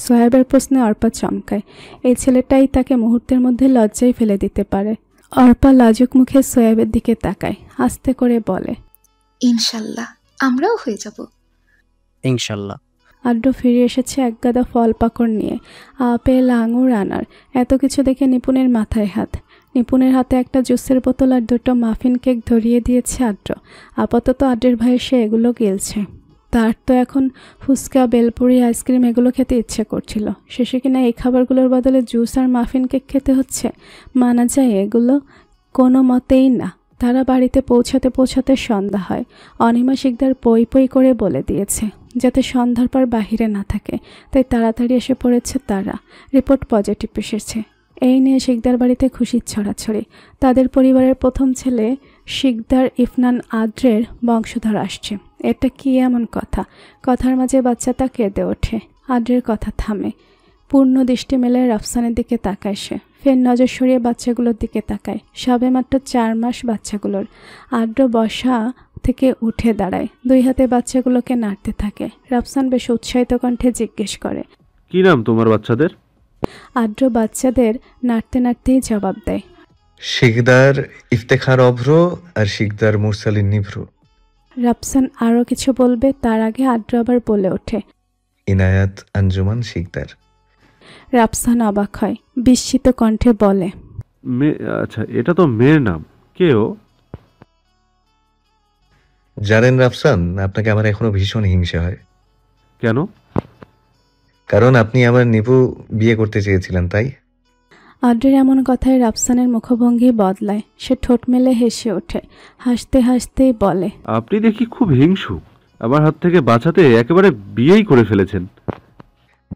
S1: সোহেবের প্রশ্নে অর্পা চমকায়। এই ছেলেটাই তাকে মুহূর্তের মধ্যে লজ্জায় ফেলে দিতে পারে। অর্পা লাজুক মুখে সোহেবের দিকে তাকায়, আস্তে করে বলে,
S9: ইনশাল্লাহ আমরাও হয়ে যাব।
S7: ইনশাল্লাহ।
S1: আড্ডু ফিরে এসেছে একগাদা ফল পাকড় নিয়ে, আপেল, আঙুর, আনার। এত কিছু দেখে নিপুণের মাথায় হাত। নিপুণের হাতে একটা জুসের বোতল আর দুটো মাফিন কেক ধরিয়ে দিয়েছে আড্ডু। আপাতত আড্ডের ভাই সে এগুলো গিলছে। তার তো এখন ফুচকা, বেলপুরি, আইসক্রিম এগুলো খেতে ইচ্ছে করছিল। শেষে কিনা এই খাবারগুলোর বদলে জুস আর মাফিন কেক খেতে হচ্ছে। মানা যায় এগুলো? কোনো মতেই না। তারা বাড়িতে পৌঁছাতে সন্ধ্যা হয়। অনিমা শিকদার পই করে বলে দিয়েছে যাতে সন্ধ্যার পর বাহিরে না থাকে, তাই তাড়াতাড়ি এসে পড়েছে তারা। রিপোর্ট পজিটিভ এসেছে। এই নিয়ে শিকদার বাড়িতে খুশির ছড়াছড়ি। তাদের পরিবারের প্রথম ছেলে শিকদার ইফনান আদ্রের বংশধর আসছে। এটা কি এমন কথা? কথার মাঝে বাচ্চাটা কেঁদে ওঠে। আদ্রের কথা থামে। পূর্ণ দৃষ্টি মেলে রাফসানের দিকে তাকায় সে। ফের নজর সরিয়ে বাচ্চাগুলোর দিকে তাকায়। সবে মাত্র 4 মাস বাচ্চাগুলোর। আদ্র বসা থেকে উঠে দাঁড়ায়, 2 হাতে বাচ্চাগুলোকে নাড়তে থাকে। রাফসান বেশ উৎসাহিত কণ্ঠে জিজ্ঞেস করে,
S14: কি নাম তোমার বাচ্চাদের?
S1: আদ্র বাচ্চাদের নাড়তে নাড়তেই জবাব দেয়,
S2: শিকদার ইফতেখার অভ্র আর শিকদার মুরসালিন নিভ্র।
S1: রাফসান আরও কিছু বলবে তার আগে আদ্র আবার বলে ওঠে,
S2: ইনায়াত আঞ্জুমান শিকদার।
S1: রাফসান অবাক হয়, বিস্মিত কণ্ঠে বলে,
S14: আচ্ছা, এটা তো মেয়ের নাম। কে ও?
S2: জানেন রাফসান, আপনাকে আমার এখনো ভীষণ হিংসে হয়।
S14: কেন?
S2: কারণ আপনি আমার নিপু বিয়ে করতে চেয়েছিলেন, তাই।
S1: আদ্রের এমন কথায় রাফসানের মুখভঙ্গি বদলায়। সে ঠোঁট মেলে হেসে ওঠে, হাসতে হাসতেই বলে,
S14: আপনি দেখি খুব হিংসু। আমার হাত থেকে বাঁচাতে একেবারে বিয়েই করে ফেলেছেন।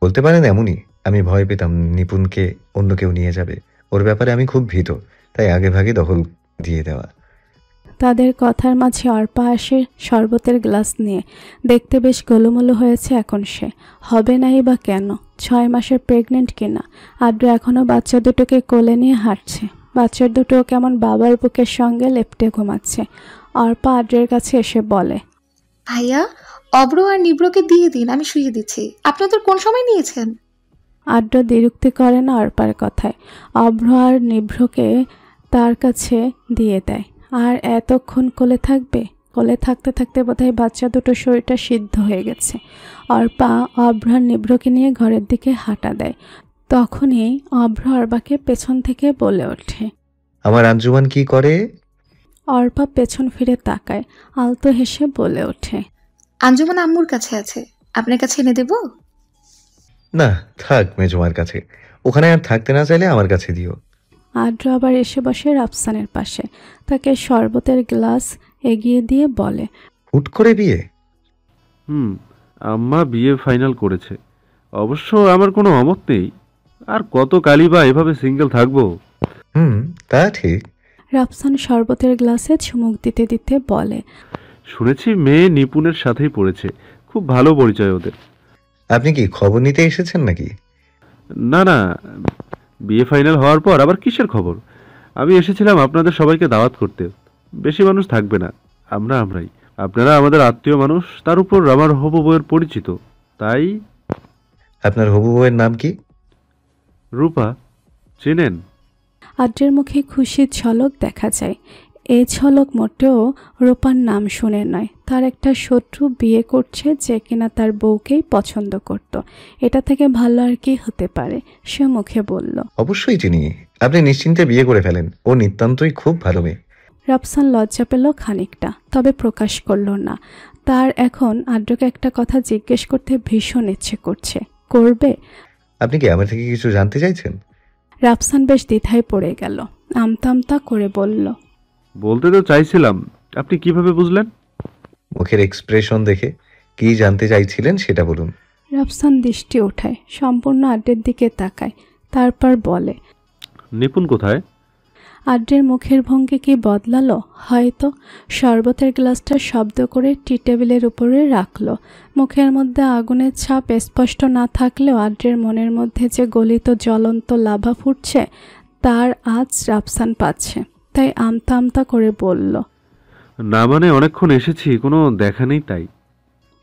S2: বলতে পারেন এমনই। আমি ভয় পেতাম নিপুণকে অন্য কেউ নিয়ে যাবে। ওর ব্যাপারে আমি খুব ভীত, তাই আগে ভাগে দখল দিয়ে দেওয়া।
S1: তাদের কথার মাঝে অর্পা আসে শরবতের গ্লাস নিয়ে। দেখতে বেশ গোলুমোলু হয়েছে এখন সে। হবে নাই বা কেন? 6 মাসের প্রেগনেন্ট কিনা। আদ্র এখনও বাচ্চা দুটোকে কোলে নিয়ে হাঁটছে। বাচ্চার দুটো কেমন বাবার বুকের সঙ্গে লেপ্টে ঘুমাচ্ছে। অর্পা আদ্রের কাছে এসে বলে,
S9: ভাইয়া, অব্র আর নিব্রকে দিয়ে দিন, আমি শুয়ে দিচ্ছি। আপনাদের কোন সময় নিয়েছেন?
S1: আদ্র দ্বিরুক্তি করে না অর্পার কথায়। অভ্র আর নিভ্রকে তার কাছে দিয়ে দেয়। আর এতক্ষণ কোলে থাকবে? কোলে থাকতে থাকতে বোধহয় বাচ্চা দুটো শরীরটা সিদ্ধ হয়ে গেছে। অর্পা অভ্র আর নিভ্রকে নিয়ে ঘরের দিকে হাঁটা দেয়। তখনই অভ্র অর্পাকে পেছন থেকে বলে ওঠে,
S2: আমার আঞ্জুমান কি করে?
S1: অর্পা পেছন ফিরে তাকায়, আলতো হেসে বলে ওঠে,
S9: আঞ্জুমান আম্মুর কাছে আছে, আপনার কাছে এনে দেব?
S2: না, থাক মেজমার কাছে। ওখানে আর থাকতে না চাইলে আমার কাছে দিও।
S1: আদ্র আবার এসে বসে রাফসানের পাশে। তাকে শরবতের গ্লাস এগিয়ে দিয়ে বলে,
S2: হুট করে বিয়ে?
S14: আম্মা বিয়ে ফাইনাল করেছে। অবশ্য আমার কোনো অমত নেই। আর কত কালই বা এভাবে সিঙ্গেল থাকবো।
S2: তা ঠিক।
S1: রাফসান শরবতের গ্লাসে চুমুক দিতে দিতে বলে,
S14: শুনেছি মেয়ে নিপুণের সাথেই পড়েছে। খুব ভালো পরিচয় ওদের।
S2: আপনি কি খবর নিতে এসেছেন নাকি?
S14: না না, বিয়ে ফাইনাল হওয়ার পর আবার কিসের খবর? আমি এসেছিলাম আপনাদের সবাইকে দাওয়াত করতে। বেশি মানুষ থাকবে না, আমরাই। আপনারা আমাদের আত্মীয় মানুষ, তার উপর আমার হবু বউয়ের পরিচিত, তাই।
S2: আপনার হবু বউয়ের নাম কি?
S14: রূপা। চেনেন?
S1: আদ্রের মুখে খুশির ঝলক দেখা যায়। এই ঝলক মোটেও রূপার নাম শুনে নয়। তার একটা শত্রু বিয়ে করছে যে কিনা তার বউকেই পছন্দ করত। এটা থেকে ভালো আর কি হতে পারে? সে মুখে বলল,
S2: অবশ্যই চিনি। আপনি নিশ্চিন্তে বিয়ে করে ফেলেন। ও নিতান্তই খুব ভালো মেয়ে।
S1: রাফসান লজ্জা পেল খানিকটা, তবে প্রকাশ করল না। তার এখন আদ্রকে একটা কথা জিজ্ঞেস করতে ভীষণ ইচ্ছে করছে। করবে?
S2: আপনি কি আমার থেকে কিছু জানতে চাইছেন?
S1: রাফসান বেশ দ্বিধায় পড়ে গেল। আমতা আমতা করে বলল,
S14: বলতে তো চাইছিলাম। আপনি কিভাবে বুঝলেন?
S2: মুখের এক্সপ্রেশন দেখে। কি জানতে চাইছিলেন সেটা বলুন।
S1: রাফসান দৃষ্টি ওঠায়, সম্পূর্ণ আদ্রের দিকে তাকায়, তারপর বলে,
S14: নিপুণ কোথায়?
S1: আদ্রের মুখের ভঙ্গি কি বদলালো? হয়তো। শরবতের গ্লাসটা শব্দ করে টি টেবিলের উপরে রাখলো। মুখের মধ্যে আগুনের ছাপ স্পষ্ট না থাকলেও আদ্রের মনের মধ্যে যে গলিত জ্বলন্ত লাভা ফুটছে তার আজ রাফসান পাচ্ছে। তাই আমতা আমতা করে বলল,
S14: না মানে অনেকক্ষণ এসেছি, কোনো দেখা নেই তাই।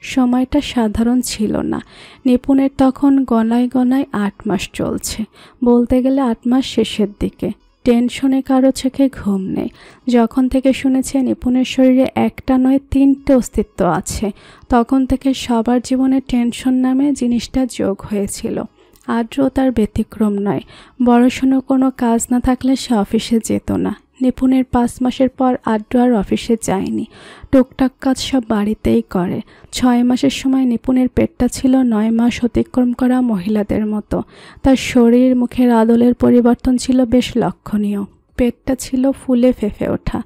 S1: সময়টা সাধারণ ছিল না। নিপুণের তখন গণায় গণায় 8 মাস চলছে। বলতে গেলে 8 মাস শেষের দিকে। টেনশনে কারো চোখে ঘুম নেই। যখন থেকে শুনেছে নিপুণের শরীরে একটা নয় 3টে অস্তিত্ব আছে, তখন থেকে সবার জীবনে টেনশন নামে জিনিসটা যোগ হয়েছিল। আদ্র তার ব্যতিক্রম নয়। বড়সড় কোনো কাজ না থাকলে সে অফিসে যেত না। নিপুণের 5 মাসের পর আদ্র আর অফিসে যায়নি। টুকটাক কাজ সব বাড়িতেই করে। 6 মাসের সময় নিপুণের পেটটা ছিল 9 মাস অতিক্রম করা মহিলাদের মতো। তার শরীর মুখের আদলের পরিবর্তন ছিল বেশ লক্ষণীয়। পেটটা ছিল ফুলে ফেঁপে ওঠা।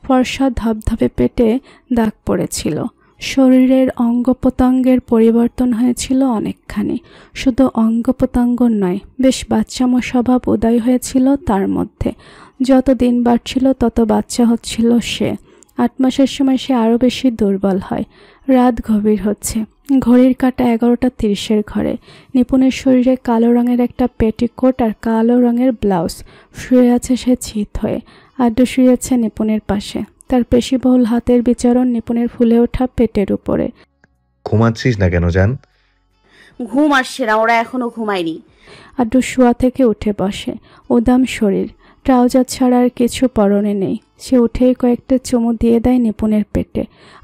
S1: ফর্সা ধবধবে পেটে দাগ পড়েছিল। শরীরের অঙ্গ প্রত্যঙ্গের পরিবর্তন হয়েছিল অনেকখানি। শুধু অঙ্গ প্রত্যঙ্গ নয়, বেশ বাচ্চামো স্বভাব উদয় হয়েছিল তার মধ্যে। যত দিন বাড়ছিল তত বাচ্চা হচ্ছিল সে। 8 মাসের সময় সে আরও বেশি দুর্বল হয়। রাত গভীর হচ্ছে। ঘড়ির কাঁটা 11:30 ঘরে। নিপুণের শরীরে কালো রঙের একটা পেটিকোট আর কালো রঙের ব্লাউজ। শুয়ে আছে সে চিত হয়ে। আদ্র শুয়ে আছে নিপুণের পাশে। তার পেশিবহুল হাতের বিচরণ নিপুণের ফুলে ওঠা পেটের উপরে।
S2: ঘুমাচ্ছিস না কেন জান?
S3: ঘুম আসছে না, ওরা এখনো ঘুমায়নি।
S1: আদ্র শোয়া থেকে উঠে বসে। উদাম শরীর, ট্রাউজার ছাড়া আর কিছু পরনে নেই। সে উঠেই কয়েকটা চুমু দিয়ে দেয় নিপুণের পেটে,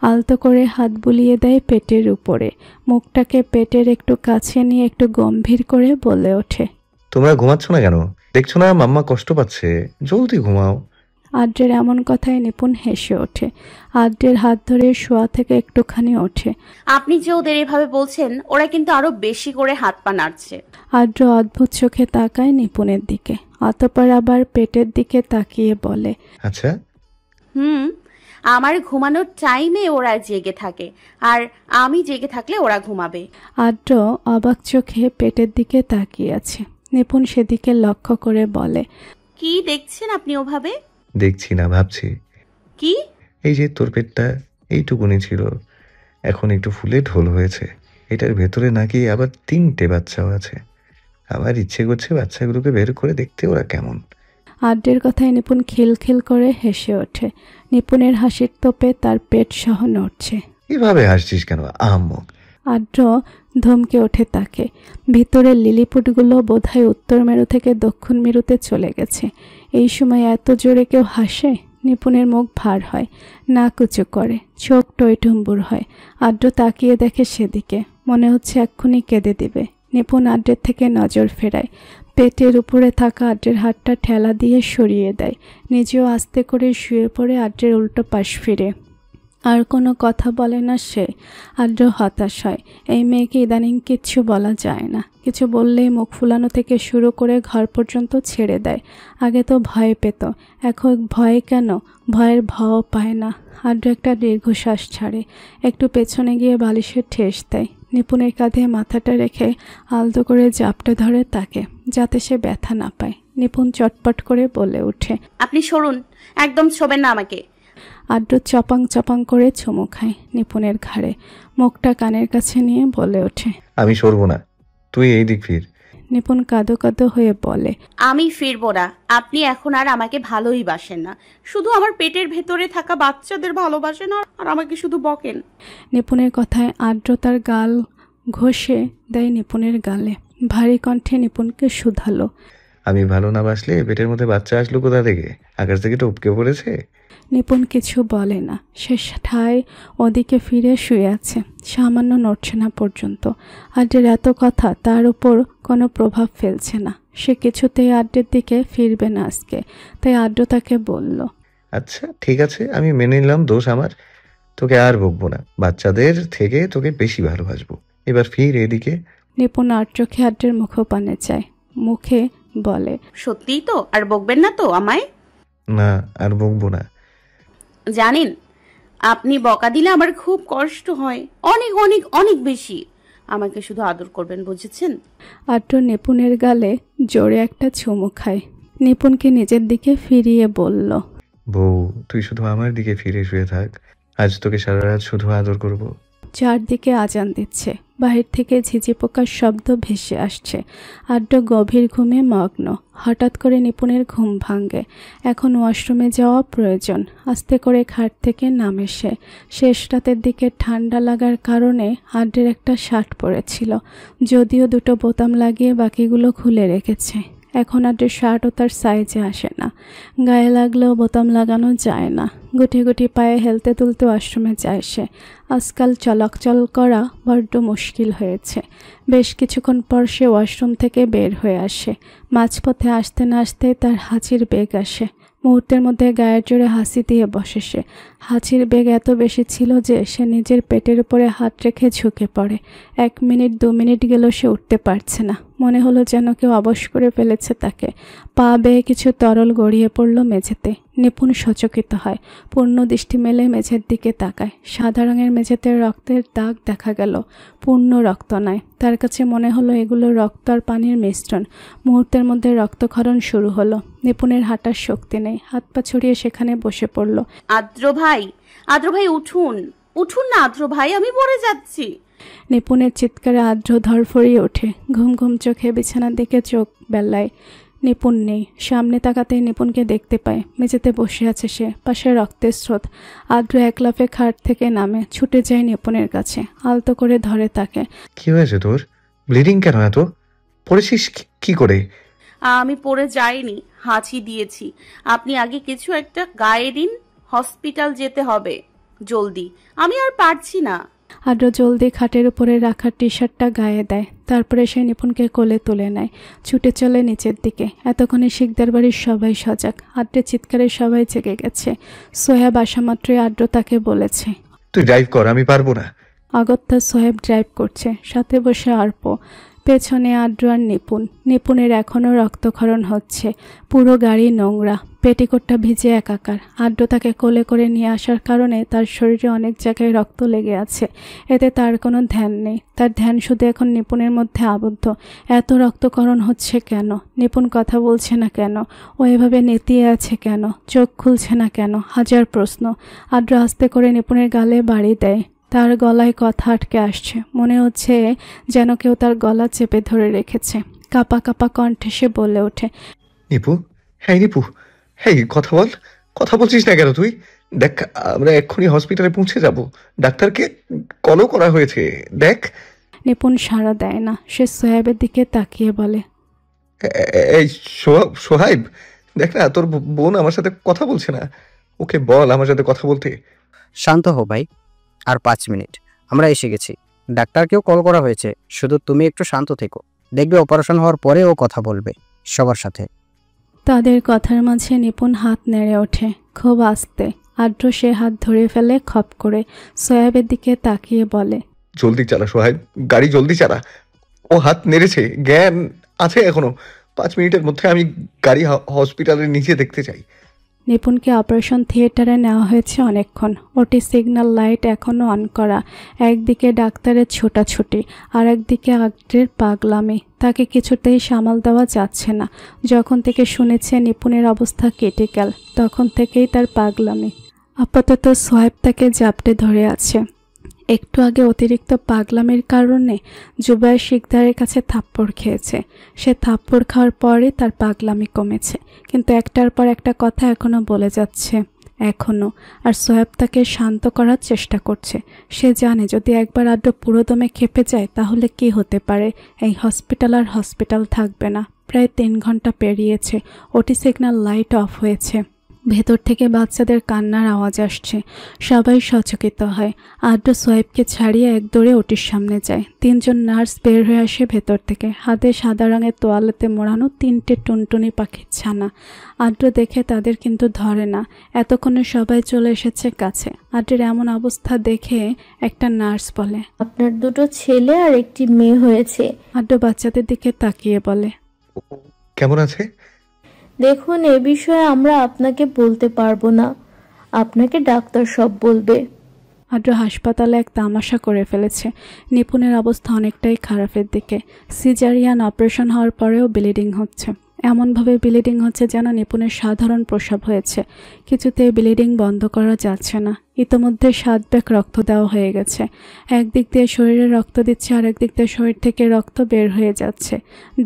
S1: আলতো করে হাত বুলিয়ে দেয় পেটের উপরে, মুখটাকে পেটের একটু কাছে নিয়ে একটু গম্ভীর করে বলে ওঠে,
S2: তোমরা ঘুমাচ্ছ না কেন? দেখছো না মাম্মা কষ্ট পাচ্ছে, জলদি ঘুমাও।
S1: আদ্রের এমন কথায় নিপুণ হেসে ওঠে। আদ্রের হাত ধরে শোয়া থেকে একটুখানি ওঠে।
S3: আপনি যে ওদের এভাবে বলছেন, ওরা কিন্তু আরো বেশি করে হাত পা নাড়ছে।
S1: আদ্র অদ্ভুত চোখে তাকায় নিপুণের দিকে, অতঃপর আবার পেটের দিকে তাকিয়ে বলে,
S2: আচ্ছা।
S3: আমার ঘুমানোর টাইমে ওরা জেগে থাকে, আর আমি জেগে থাকলে ওরা ঘুমাবে।
S1: আদ্র অবাক চোখে পেটের দিকে তাকিয়ে আছে। নিপুণ সেদিকে লক্ষ্য করে বলে,
S3: কি দেখছেন আপনি ওভাবে?
S2: দেখছি না, ভাবছি।
S3: কি?
S2: এই যে তোর পেটটা এইটুকুনি ছিল, এখন একটু ফুলে ঢোল হয়েছে। এটার ভেতরে নাকি আবার 3টে বাচ্চাও আছে। আমার ইচ্ছে করছে বাচ্চাগুলোকে বের করে দেখতে ওরা কেমন।
S1: আদ্রের কথায় নিপুণ খিলখিল করে হেসে ওঠে। নিপুণের হাসির তোপে তার পেট সহ নড়ছে।
S2: এভাবে হাসছিস কেন আম্মু?
S1: আদ্র ধমকে ওঠে তাকে। ভিতরের লিলিপুটগুলো বোধহয় উত্তর মেরু থেকে দক্ষিণ মেরুতে চলে গেছে। এই সময় এত জোরে কেউ হাসে? নিপুণের মুখ ভার হয়, নাক উঁচু করে, চোখ টইটুম্বুর হয়। আদ্র তাকিয়ে দেখে সেদিকে, মনে হচ্ছে এক্ষুনি কেঁদে দিবে। নিপুণ আদ্রের থেকে নজর ফেরায়, পেটের উপরে থাকা আদ্রের হাতটা ঠেলা দিয়ে সরিয়ে দেয়, নিজেও আস্তে করে শুয়ে পড়ে আদ্রের উল্টো পাশ ফিরে। আর কোনো কথা বলে না সে। আদ্র হতাশ হয়। এই মেয়েকে ইদানিং কিচ্ছু বলা যায় না, কিছু বললেই মুখ ফুলানো থেকে শুরু করে ঘর পর্যন্ত ছেড়ে দেয়। আগে তো ভয় পেত, এখন ভয় কেন, ভয়ের ভাও পায় না। আদ্র একটা দীর্ঘশ্বাস ছাড়ে, একটু পেছনে গিয়ে বালিশের ঠেস দেয়। নিপুণের কাঁধে মাথাটা রেখে আলতো করে জাপটে ধরে তাকে, যাতে সে ব্যথা না পায়। নিপুণ চটপট করে বলে ওঠে,
S3: আপনি সরুন, একদম ছোবেন না আমাকে।
S1: আদ্র চপাং চপাং করে চুমু খায় নিপুণের ঘাড়ে, মুখটা কানের কাছে নিয়ে বলে ওঠে,
S2: আমি সরবো না, তুই এই দিক ফির।
S1: নিপুণ কাঁদো কাঁদো হয়ে বলে,
S3: আমি ফিরবো না। আপনি এখন আর আমাকে ভালোই বাসেন না, শুধু আমার পেটের ভেতরে থাকা বাচ্চাদের ভালোবাসেন আর আমাকে শুধু বকেন।
S1: নিপুণের কথায় আদ্র তার গাল ঘষে দেয় নিপুণের গালে, ভারী কণ্ঠে নিপুণকে শুধালো,
S2: আমি ভালো না বাসলে পেটের মধ্যে বাচ্চা আসলো কোথা থেকে? আকাশ থেকে টপকে পড়েছে?
S1: নিপুণ কিছু বলে না, সে ঠায় ওদিকে ফিরে শুয়ে আছে, সামান্য নড়ছে না পর্যন্ত। আদ্রের এত কথা তার উপর কোনো প্রভাব ফেলছে না। সে কিছুতেই আদ্রের দিকে ফিরবে না আজকে, তাই আদ্র তাকে বলল,
S2: আচ্ছা ঠিক আছে, আমি মেনে নিলাম দোষ আমার, তোকে আর বকবো না, বাচ্চাদের থেকে তোকে বেশি ভালোবাসবো। এবার ফির এদিকে।
S1: নিপুণ আর চোখে আদ্রের মুখপানে চায়, মুখে বলে,
S3: সত্যিই তো? আর বকবেন না তো আমায়?
S2: না, আর বকবো না।
S3: জানেন, আপনি বকা দিলে আমার খুব কষ্ট হয়, অনেক অনেক অনেক বেশি। আমাকে শুধু আদর করবেন, বুঝেছেন?
S1: আদ্র নিপুণের গালে জোরে একটা চুমু খায়। নিপুণকে নিজের দিকে ফিরিয়ে বলল,
S2: বউ তুই শুধু আমার দিকে ফিরে শুয়ে থাক, আজ তোকে সারা রাত শুধু আদর করব।
S1: চারদিকে আজান দিচ্ছে, বাহির থেকে ঝিঝি পোকার শব্দ ভেসে আসছে। আদ্র গভীর ঘুমে মগ্ন। হঠাৎ করে নিপুণের ঘুম ভাঙে। এখন ওয়াশরুমে যাওয়া প্রয়োজন। আস্তে করে খাট থেকে নামে সে। শেষ রাতের দিকে ঠান্ডা লাগার কারণে আদ্রের একটা শার্ট পরেছিল, যদিও দুটো বোতাম লাগিয়ে বাকিগুলো খুলে রেখেছে। এখন আদ্রের শার্টও তার সাইজে আসে না, গায়ে লাগলেও বোতাম লাগানো যায় না। গুটি গুটি পায়ে হেলতে তুলতে ওয়াশরুমে যায় সে। আজকাল চলাচল করা বড্ড মুশকিল হয়েছে। বেশ কিছুক্ষণ পর সে ওয়াশরুম থেকে বের হয়ে আসে। মাঝপথে আসতে না আসতে তার হাঁচির বেগ আসে। মুহূর্তের মধ্যে গায়ের জোরে হাসি দিয়ে বসে সে। হাঁচির বেগ এত বেশি ছিল যে সে নিজের পেটের উপরে হাত রেখে ঝুঁকে পড়ে। 1 মিনিট 2 মিনিট গেল সে উঠতে পারছে না। মনে হলো যেন কেউ অবশ করে ফেলেছে তাকে। পা বেয়ে কিছু তরল গড়িয়ে পড়ল মেঝেতে। নিপুণ সচকিত হয়, পূর্ণ দৃষ্টি মেলে মেঝের দিকে তাকায়। সাদা রঙের মেঝেতে রক্তের দাগ দেখা গেল, পূর্ণ রক্ত নয়। তার কাছে মনে হলো এগুলো রক্ত আর পানির মিশ্রণ। মুহূর্তের মধ্যে রক্তক্ষরণ শুরু হলো। নিপুণের হাঁটার শক্তি নেই, হাত পা ছড়িয়ে সেখানে বসে পড়ল।
S3: আদ্র ভাই, আদ্র ভাই উঠুন, উঠুন না আদ্র ভাই, আমি পড়ে যাচ্ছি।
S1: নিপুণের চিৎকারে আদ্র ধরফড়িয়ে ওঠে। ঘুম ঘুম চোখে বিছানার দিকে চোখ বেলায়। নিপুণ নেই। সামনে তাকাতেই নিপুণকে দেখতে পায়। মেঝেতে বসে আছে সে, পাশে রক্তের স্রোত। আদ্র এক লাফে খাট থেকে নামে, ছুটে যায় নিপুণের কাছে, আলতো করে ধরে তাকে।
S2: কি হয়েছে তোর? ব্লিডিং কেন এত? পড়েছিস কি করে?
S3: আমি পড়ে যাইনি, হাঁচি দিয়েছি। আপনি আগে কিছু একটা গায়ে দিন, হসপিটাল যেতে হবে জলদি, আমি আর পারছি না।
S1: আদ্র জলদি খাটের উপরে রাখা টি শার্টটা গায়ে দেয়, তারপরে সে নিপুণকে কোলে তুলে নেয়, ছুটে চলে নিচের দিকে। এতক্ষণে শিকদার বাড়ির সবাই সজাগ, আদ্রের চিৎকারে সবাই জেগে গেছে। সোহেব আসা মাত্রই আদ্র তাকে বলেছে,
S2: তুই ড্রাইভ কর, আমি পারবো না।
S1: অগত্যা সোহেব ড্রাইভ করছে, সাথে বসে অর্প, পেছনে আদ্র আর নিপুণের এখনও রক্তক্ষরণ হচ্ছে, পুরো গাড়ি নোংরা, পেটিকোটটা ভিজে একাকার। আদ্র তাকে কোলে করে নিয়ে আসার কারণে তার শরীরে অনেক জায়গায় রক্ত লেগে আছে, এতে তার কোনো ধ্যান নেই। তার ধ্যান শুধু এখন নিপুণের মধ্যে আবদ্ধ। এত রক্তক্ষরণ হচ্ছে কেন? নিপুণ কথা বলছে না কেন? ও এভাবে নেতিয়ে আছে কেন? চোখ খুলছে না কেন? হাজার প্রশ্ন। আদ্র আস্তে করে নিপুণের গালে বাড়ি দেয়, তার গলায় কথা আটকে আসছে, মনে হচ্ছে যেন কেউ তার গলা চেপে ধরে রেখেছে। কাপা কাপা কণ্ঠে সে বলে ওঠে,
S2: নিপু, হ্যাঁ নিপু, হ্যাঁ কথা বল, কথা বলছিস না কেন তুই? দেখ আমরা এক্ষুনি হসপিটালে পৌঁছে যাব, ডাক্তারকে কলও করা হয়েছে, দেখ।
S1: নিপুণ সাড়া দেয় না, সে সোহেবের দিকে তাকিয়ে বলে,
S2: এই সোহাইব, দেখ না তোর বোন আমার সাথে কথা বলছে না, ওকে বল আমার সাথে কথা বলতে।
S7: শান্ত হো ভাই, আর 5 মিনিট, আমরা এসে গেছি। ডাক্তারকেও কল করা হয়েছে, শুধু তুমি একটু শান্ত থেকো, দেখবে অপারেশন হওয়ার পরে ও কথা বলবে সবার সাথে।
S1: তাদের কথার মাঝে নিপুণ হাত নেড়ে ওঠে, খুব আস্তে। আদ্র সে হাত ধরে ফেলে খপ করে, সোহেবের দিকে তাকিয়ে বলে,
S2: জলদি চালা সোহাইব, গাড়ি জলদি চালা। ও হাত নেড়েছে, জ্ঞান আছে এখনো। 5 মিনিটের মধ্যে আমি গাড়ি হসপিটালের নিচে দেখতে চাই।
S1: নিপুণকে অপারেশন থিয়েটারে নেওয়া হয়েছে অনেকক্ষণ। ওটি সিগন্যাল লাইট এখনও অন করা। একদিকে ডাক্তারের ছোটাছুটি, আর একদিকে আদ্রের পাগলামি। তাকে কিছুতেই সামাল দেওয়া যাচ্ছে না। যখন থেকে শুনেছে নিপুণের অবস্থা ক্রিটিক্যাল, তখন থেকেই তার পাগলামি। আপাতত সোহেব তাকে জাপটে ধরে আছে। একটু আগে অতিরিক্ত পাগলামির কারণে জুবায়ের শিকদারের কাছে থাপ্পড় খেয়েছে। সে থাপ্পড় খাওয়ার পরে তার পাগলামি কমেছে, কিন্তু একটার পর একটা কথা এখনও বলে যাচ্ছে, এখনও। আর সোহেব তাকে শান্ত করার চেষ্টা করছে। সে জানে যদি একবার আদ্র পুরোদমে খেপে যায় তাহলে কি হতে পারে। এই হসপিটাল আর হসপিটাল থাকবে না। প্রায় 3 ঘন্টা পেরিয়েছে, ওটি সিগন্যাল লাইট অফ হয়েছে। ভেতর থেকে বাচ্চাদের কান্নার আওয়াজ আসছে। সবাই সচকিত হয়। আদ্র সোহেবকে ছাড়িয়ে এক দৌড়ে ওটির সামনে যায়। 3 জন নার্স বের হয়ে আসে ভেতর থেকে, হাতে সাদা রঙের তোয়ালেতে মোড়ানো 3টে টুনটুনি পাখির ছানা। আদ্র দেখে তাদের কিন্তু ধরে না। এতক্ষণে সবাই চলে এসেছে কাছে। আদ্রের এমন অবস্থা দেখে একটা নার্স বলে,
S8: আপনার 2টো ছেলে আর একটি মেয়ে হয়েছে।
S1: আদ্র বাচ্চাদের দিকে তাকিয়ে বলে,
S2: কেমন আছে?
S8: দেখুন, এ বিষয়ে আমরা আপনাকে বলতে পারবো না, আপনাকে ডাক্তার সব বলবে।
S1: আদ্র হাসপাতালে এক তামাশা করে ফেলেছে। নিপুণের অবস্থা অনেকটাই খারাপের দিকে। সিজারিয়ান অপারেশন হওয়ার পরেও ব্লিডিং হচ্ছে। এমনভাবে ব্লিডিং হচ্ছে যেন নিপুণের সাধারণ প্রসব হয়েছে। কিছুতেই ব্লিডিং বন্ধ করা যাচ্ছে না। ইতোমধ্যে 7 ব্যাগ রক্ত দেওয়া হয়ে গেছে। একদিক দিয়ে শরীরে রক্ত দিচ্ছে, আর একদিক দিয়ে শরীর থেকে রক্ত বের হয়ে যাচ্ছে।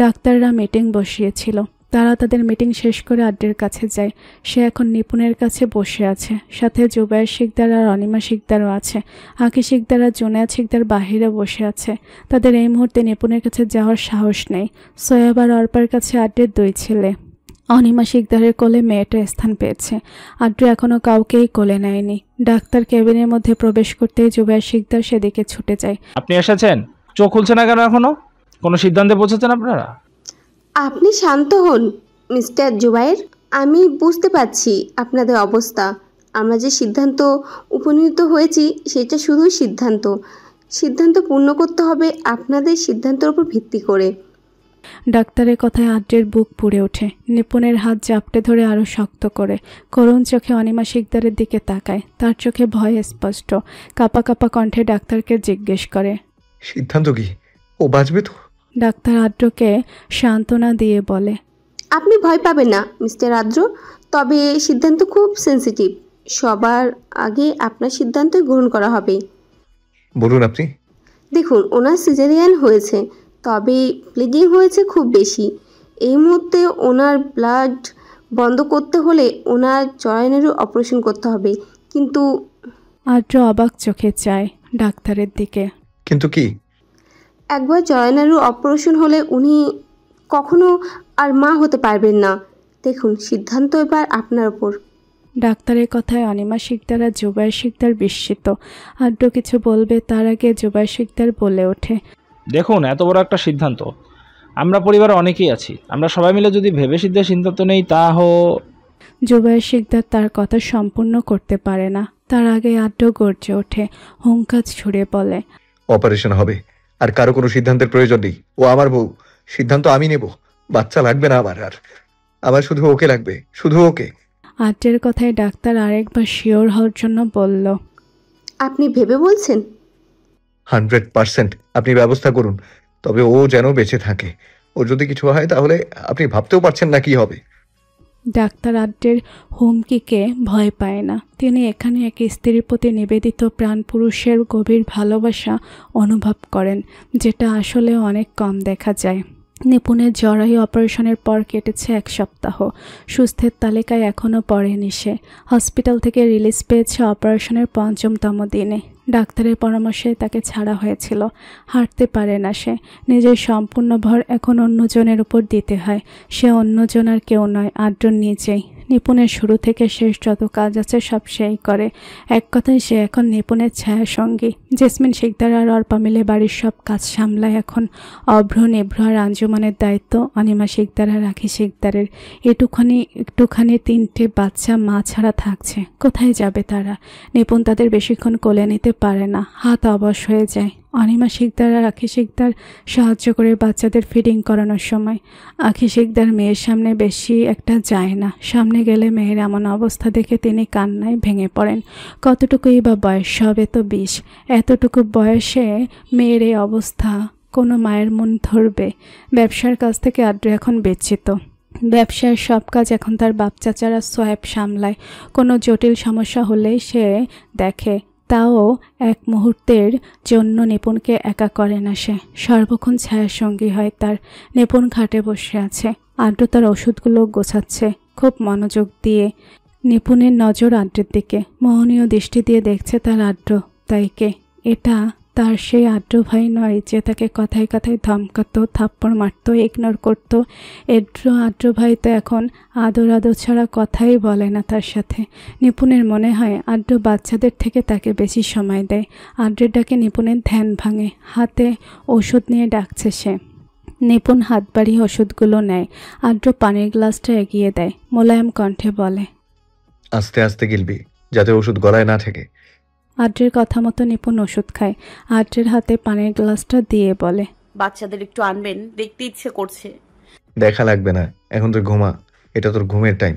S1: ডাক্তাররা মিটিং বসিয়েছিল। তারা তাদের মিটিং শেষ করে আদ্রের কাছে যায়। সে এখন নিপুণের কাছে বসে আছে। সাথে জুবায়ের শিকদার আর অনিমা শিকদারও আছে। আকি শিকদার আর জুনায়েদ শিকদার বাহিরে বসে আছে। তাদের এই মুহূর্তে নিপুণের কাছে যাওয়ার সাহস নেই। সোহেব আর অর্পার কাছে আদ্রের 2 ছেলে। অনিমা শিকদারের কোলে মেয়েটা স্থান পেয়েছে। আদ্র এখনও কাউকেই কোলে নেয়নি। ডাক্তার কেবিনের মধ্যে প্রবেশ করতেই জুবায়ের শিকদার সেদিকে ছুটে যায়।
S11: আপনি এসেছেন, চোখ খুলছে না কেন এখনো? কোনো সিদ্ধান্তে পৌঁছেছেন আপনারা?
S8: আপনি শান্ত হন মিস্টার জুবায়ের। আমি বুঝতে পারছি আপনাদের অবস্থা। আমরা যে সিদ্ধান্ত উপনীত হয়েছি সেটা শুধুই সিদ্ধান্ত পূর্ণ করতে হবে আপনাদের সিদ্ধান্তের উপর ভিত্তি করে।
S1: ডাক্তারের কথায় আদ্রের বুক পুড়ে ওঠে। নিপুণের হাত জাপটে ধরে আরো শক্ত করে করুণ চোখে অনিমা শিকদারের দিকে তাকায়। তার চোখে ভয় স্পষ্ট। কাপা কাপা কণ্ঠে ডাক্তারকে জিজ্ঞেস করে,
S2: সিদ্ধান্ত কি? ও বাঁচবে তো?
S1: ডাক্তার আদ্রকে সান্ত্বনা দিয়ে বলে,
S8: আপনি ভয় পাবেন না মিস্টার আদ্র, তবে সিদ্ধান্ত খুব সেন্সিটিভ। সবার আগে আপনার সিদ্ধান্তই গ্রহণ করা হবে।
S2: বলুন আপনি।
S8: দেখুন, ওনার সিজারিয়ান হয়েছে, তবে ব্লিডিং হয়েছে খুব বেশি। এই মুহূর্তে ওনার ব্লাড বন্ধ করতে হলে ওনার জরায়ুর অপারেশন করতে হবে। কিন্তু
S1: আদ্র অবাক চোখে চায় ডাক্তারের দিকে।
S2: কিন্তু কি?
S8: একবার জরায়ুর অপারেশন হলে উনি কখনো আর মা হতে পারবেন না। দেখুন সিদ্ধান্ত এবার আপনার ওপর।
S1: ডাক্তারের কথায় অনিমা শিকদার আর জুবাইর শিকদার বিস্মিত। আদ্র কিছু বলবে তার আগে জুবাইর শিকদার বলে ওঠে,
S11: দেখুন এত বড় একটা সিদ্ধান্ত, আমরা পরিবারে অনেকেই আছি, আমরা সবাই মিলে যদি ভেবে সিদ্ধে সিদ্ধান্ত নেই
S1: জুবাইর শিকদার তার কথা সম্পূর্ণ করতে পারে না। তার আগে আদ্র গর্জে ওঠে, হুঙ্কার ছুড়ে বলে,
S2: অপারেশন হবে, আর কারো কোনো সিদ্ধান্তের প্রয়োজন নেই। ও আমার বউ, সিদ্ধান্ত আমি নেব। বাচ্চা লাগবে না আমার শুধু ওকে লাগবে, শুধু ওকে।
S1: আদ্রের কথায় ডাক্তার আরেকবার শিওর হওয়ার জন্য বলল,
S8: আপনি ভেবে বলছেন?
S2: 100% আপনি ব্যবস্থা করুন, তবে ও যেন বেঁচে থাকে। ও যদি কিছু হয় তাহলে আপনি ভাবতেও পারছেন না কি হবে।
S1: ডাক্তার আদ্রের হুমকিকে ভয় পায় না। তিনি এখানে এক স্ত্রীর প্রতি নিবেদিত প্রাণপুরুষের গভীর ভালোবাসা অনুভব করেন, যেটা আসলে অনেক কম দেখা যায়। নিপুণের জরায়ু অপারেশনের পর কেটেছে 1 সপ্তাহ। সুস্থের তালিকায় এখনও পড়েনি সে। হসপিটাল থেকে রিলিজ পেয়েছে অপারেশনের 5তম দিনে। ডাক্তারের পরামর্শে তাকে ছাড়া হয়েছিল। হাঁটতে পারে না সে। নিজের সম্পূর্ণ ভর এখন অন্যজনের উপর দিতে হয়। সে অন্যজন আর কেউ নয়, আদ্র নিজেই। নিপুণের শুরু থেকে শেষ যত কাজ আছে সব সেই করে। এক কথায় সে এখন নিপুণের ছায়া সঙ্গী। জেসমিন শিকদার আর অর্পা মিলে বাড়ির সব কাজ সামলায় এখন। অভ্র, নিভ্র আর আঞ্জুমানের দায়িত্ব অনিমা শিকদার আর রাখি শিকদারের। একটুখানি 3টে বাচ্চা মা ছাড়া থাকছে। কোথায় যাবে তারা? নিপুণ তাদের বেশিক্ষণ কোলে নিতে পারে না, হাত অবশ হয়ে যায়। অনিমা শিকদার আর আখি শিকদার সাহায্য করে বাচ্চাদের ফিডিং করানোর সময়। আখি শিকদার মেয়ের সামনে বেশি একটা যায় না। সামনে গেলে মেয়ের এমন অবস্থা দেখে তিনি কান্নায় ভেঙে পড়েন। কতটুকুই বা বয়স, সবে তো 20। এতটুকু বয়সে মেয়ের এই অবস্থা, কোনো মায়ের মন ধরবে? ব্যবসার কাছ থেকে আদ্র এখন বিচ্ছিত। ব্যবসার সব কাজ এখন তার বাপ চাচারা সোহেব সামলায়। কোনো জটিল সমস্যা হলেই সে দেখে, তাও এক মুহূর্তের জন্য নিপুণকে একা করে না সে। সর্বক্ষণ ছায়ার সঙ্গী হয় তার। নিপুণ খাটে বসে আছে, আদ্র তার ওষুধগুলো গোছাচ্ছে খুব মনোযোগ দিয়ে। নিপুণের নজর আদ্রের দিকে, মোহনীয় দৃষ্টি দিয়ে দেখছে তার আদ্র তাইকে। এটা তার সেই আদ্র ভাই নয় যে তাকে কথায় কথায় ধমকাতো, থাপ্পড় মারতো, ইগনোর করতো। আদ্র ভাই তো এখন আদর ছাড়া কথাই বলে না তার সাথে। নিপুণের মনে হয় আদ্র বাচ্চাদের থেকে তাকে বেশি সময় দেয়। আদ্রের ডাকে নিপুণের ধ্যান ভাঙে। হাতে ওষুধ নিয়ে ডাকছে সে। নিপুণ হাত বাড়িয়ে ওষুধগুলো নেয়। আদ্র পানির গ্লাসটা এগিয়ে দেয়, মোলায়েম কণ্ঠে বলে,
S2: আস্তে আস্তে গিলবি, যাতে ওষুধ গলায় না থাকে।
S1: আদ্রের কথা মতো নিপুণ ওষুধ খায়। আদ্রের হাতে পানির গ্লাসটা দিয়ে বলে,
S3: বাচ্চাদের একটু আনবেন, দেখতে ইচ্ছে করছে।
S2: দেখা লাগবে না, এখন তুই ঘুমা, এটা তোর ঘুমের টাইম।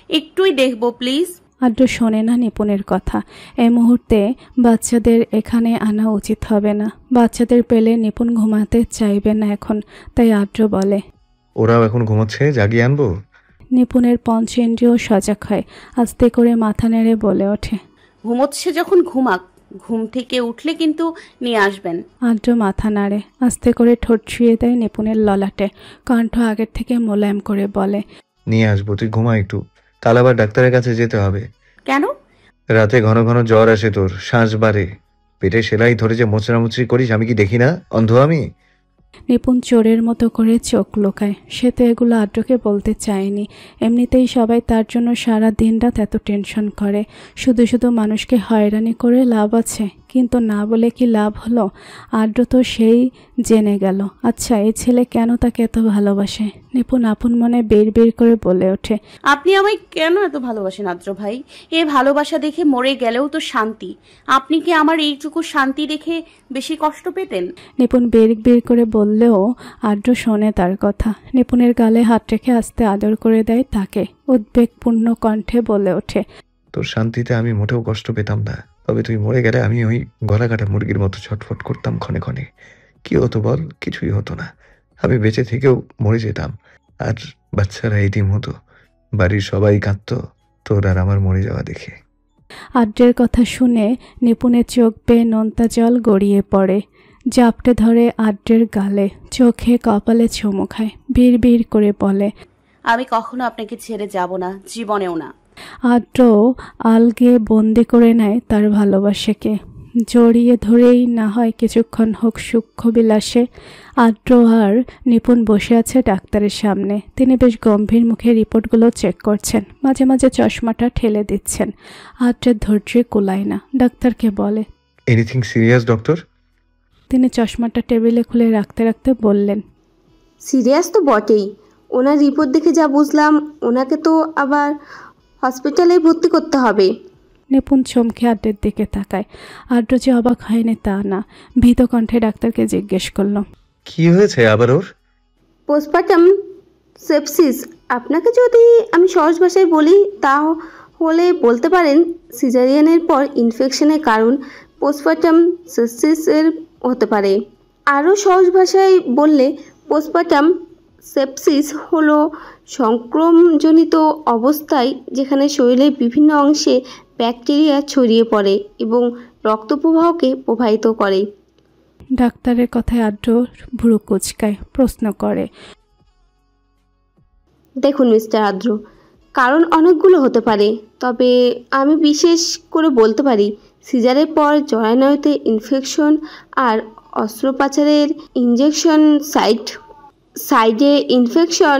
S3: একটুই দেখবো প্লিজ।
S1: আদ্র শোনে না নিপুণের কথা। এই মুহূর্তে বাচ্চাদের এখানে আনা উচিত হবে না। বাচ্চাদের পেলে নিপুণ ঘুমাতে চাইবে না এখন। তাই আদ্র বলে,
S2: ওরাও এখন ঘুমাচ্ছে, জাগিয়ে আনবো?
S1: নিপুণের পঞ্চেন্দ্রিয় সজাগ হয়। আস্তে করে মাথা নেড়ে বলে ওঠে,
S3: ঘুমোচ্ছে যখন ঘুমাক, ঘুম থেকে উঠলে কিন্তু নিয়ে আসবেন।
S1: আদ্র মাথা নাড়ে, আস্তে করে ঠোঁট ছুঁয়ে দেয় নিপুণের ললাটে। কণ্ঠ আগের থেকে মোলায়েম করে বলে,
S2: নিয়ে আসবো, তুই ঘুমা একটু, কাল আবার ডাক্তারের কাছে যেতে হবে।
S3: কেন?
S2: রাতে ঘন ঘন জ্বর আসে, তোর শ্বাস বাড়ে, পেটে সেলাই ধরে যে মোচড়ামুচড়ি করিস, আমি কি দেখি না? অন্ধ আমি?
S1: নিপুণ চোরের মতো করে চোখ লোকায়। সে তো এগুলো আদ্রকে বলতে চায়নি। এমনিতেই সবাই তার জন্য সারা দিন রাত এত টেনশন করে। শুধু শুধু মানুষকে হয়রানি করে লাভ আছে? কিন্তু না বলে কি লাভ হলো? আদ্র তো সেই জেনে গেল। আচ্ছা, এই ছেলে কেন তাকে এত ভালোবাসে? নিপুণ আপন মনে বের করে বলে ওঠে,
S3: আপনি আমায় কেন এত ভালোবাসেন আদ্র ভাই? এ ভালোবাসা দেখে মরে গেলেও তো শান্তি। আপনি কি আমার এইটুকু শান্তি দেখে বেশি কষ্ট পেতেন?
S1: নিপুণ বের করে বললেও আদ্র শোনে তার কথা। নিপুণের গালে হাত রেখে আস্তে আদর করে দেয় তাকে। উদ্বেগপূর্ণ কণ্ঠে বলে ওঠে,
S2: তোর শান্তিতে আমি মোটেও কষ্ট পেতাম না, তবে তুই মরে গেলে আমি ওই গলা কাটা মুরগির মতো ছটফট করতাম ক্ষণে ক্ষণে। কি হতো বল? কিছুই হতো না। আমি বেঁচে থেকেও মরে যেতাম, আর বাচ্চারা এতিম হতো। বাড়ির সবাই কাঁদতো তোর আর আমার মরে যাওয়া দেখে।
S1: আদ্রের কথা শুনে নিপুণের চোখ বেয়ে নোনতা জল গড়িয়ে পড়ে। জাপটে ধরে আদ্রের গালে, চোখে কপালে চুমু খায়। বিড় করে বলে,
S3: আমি কখনো আপনাকে ছেড়ে যাব না, জীবনেও না।
S1: আদ্র আলগে বন্দি করে নেয় তার ভালোবাসাকে। জড়িয়ে ধরেই না হয় কিছুক্ষণ হোক সূক্ষ্ম বিলাসে আদ্র আর নিপুণ বসে আছে ডাক্তারের সামনে। তিনি বেশ গম্ভীর মুখে রিপোর্টগুলো চেক করছেন, মাঝে মাঝে চশমাটা ঠেলে দিচ্ছেন। আদ্রের ধৈর্যে কুলায় না, ডাক্তারকে বলে,
S2: এনিথিং সিরিয়াস ডক্টর?
S1: তিনি চশমাটা টেবিলে খুলে রাখতে রাখতে বললেন,
S8: সিরিয়াস তো বটেই। ওনার রিপোর্ট দেখে যা বুঝলাম, ওনাকে তো আবার হসপিটালে ভর্তি করতে হবে।
S1: নিপুণ চমকে আদ্রের দিকে তাকায়। আদ্র যে অবাক হয়নি তা না, ভীত কণ্ঠে ডাক্তারকে জিজ্ঞেস করল,
S2: কি হয়েছে আবার ওর?
S8: Postpartum sepsis. আপনাকে যদি আমি সহজ ভাষায় বলি তাহলে বলতে পারেন সিজারিয়ানের পর ইনফেকশনের কারণ পোস্টপার্টাম সেপসিসের হতে পারে। আরও সহজ ভাষায় বললে পোস্টপার্টাম সেপসিস হলো সংক্রমণজনিত অবস্থায় যেখানে শরীরের বিভিন্ন অংশে ব্যাকটেরিয়া ছড়িয়ে পড়ে এবং রক্তপ্রবাহকে প্রভাবিত করে।
S1: ডাক্তারের কথায় আদ্র ভুরু কুচকায়, প্রশ্ন করে,
S8: দেখুন মিস্টার আদ্র, কারণ অনেকগুলো হতে পারে, তবে আমি বিশেষ করে বলতে পারি সিজারের পর জরায়ুতে ইনফেকশন আর অস্ত্রোপচারের ইনজেকশন সাইডে ইনফেকশন।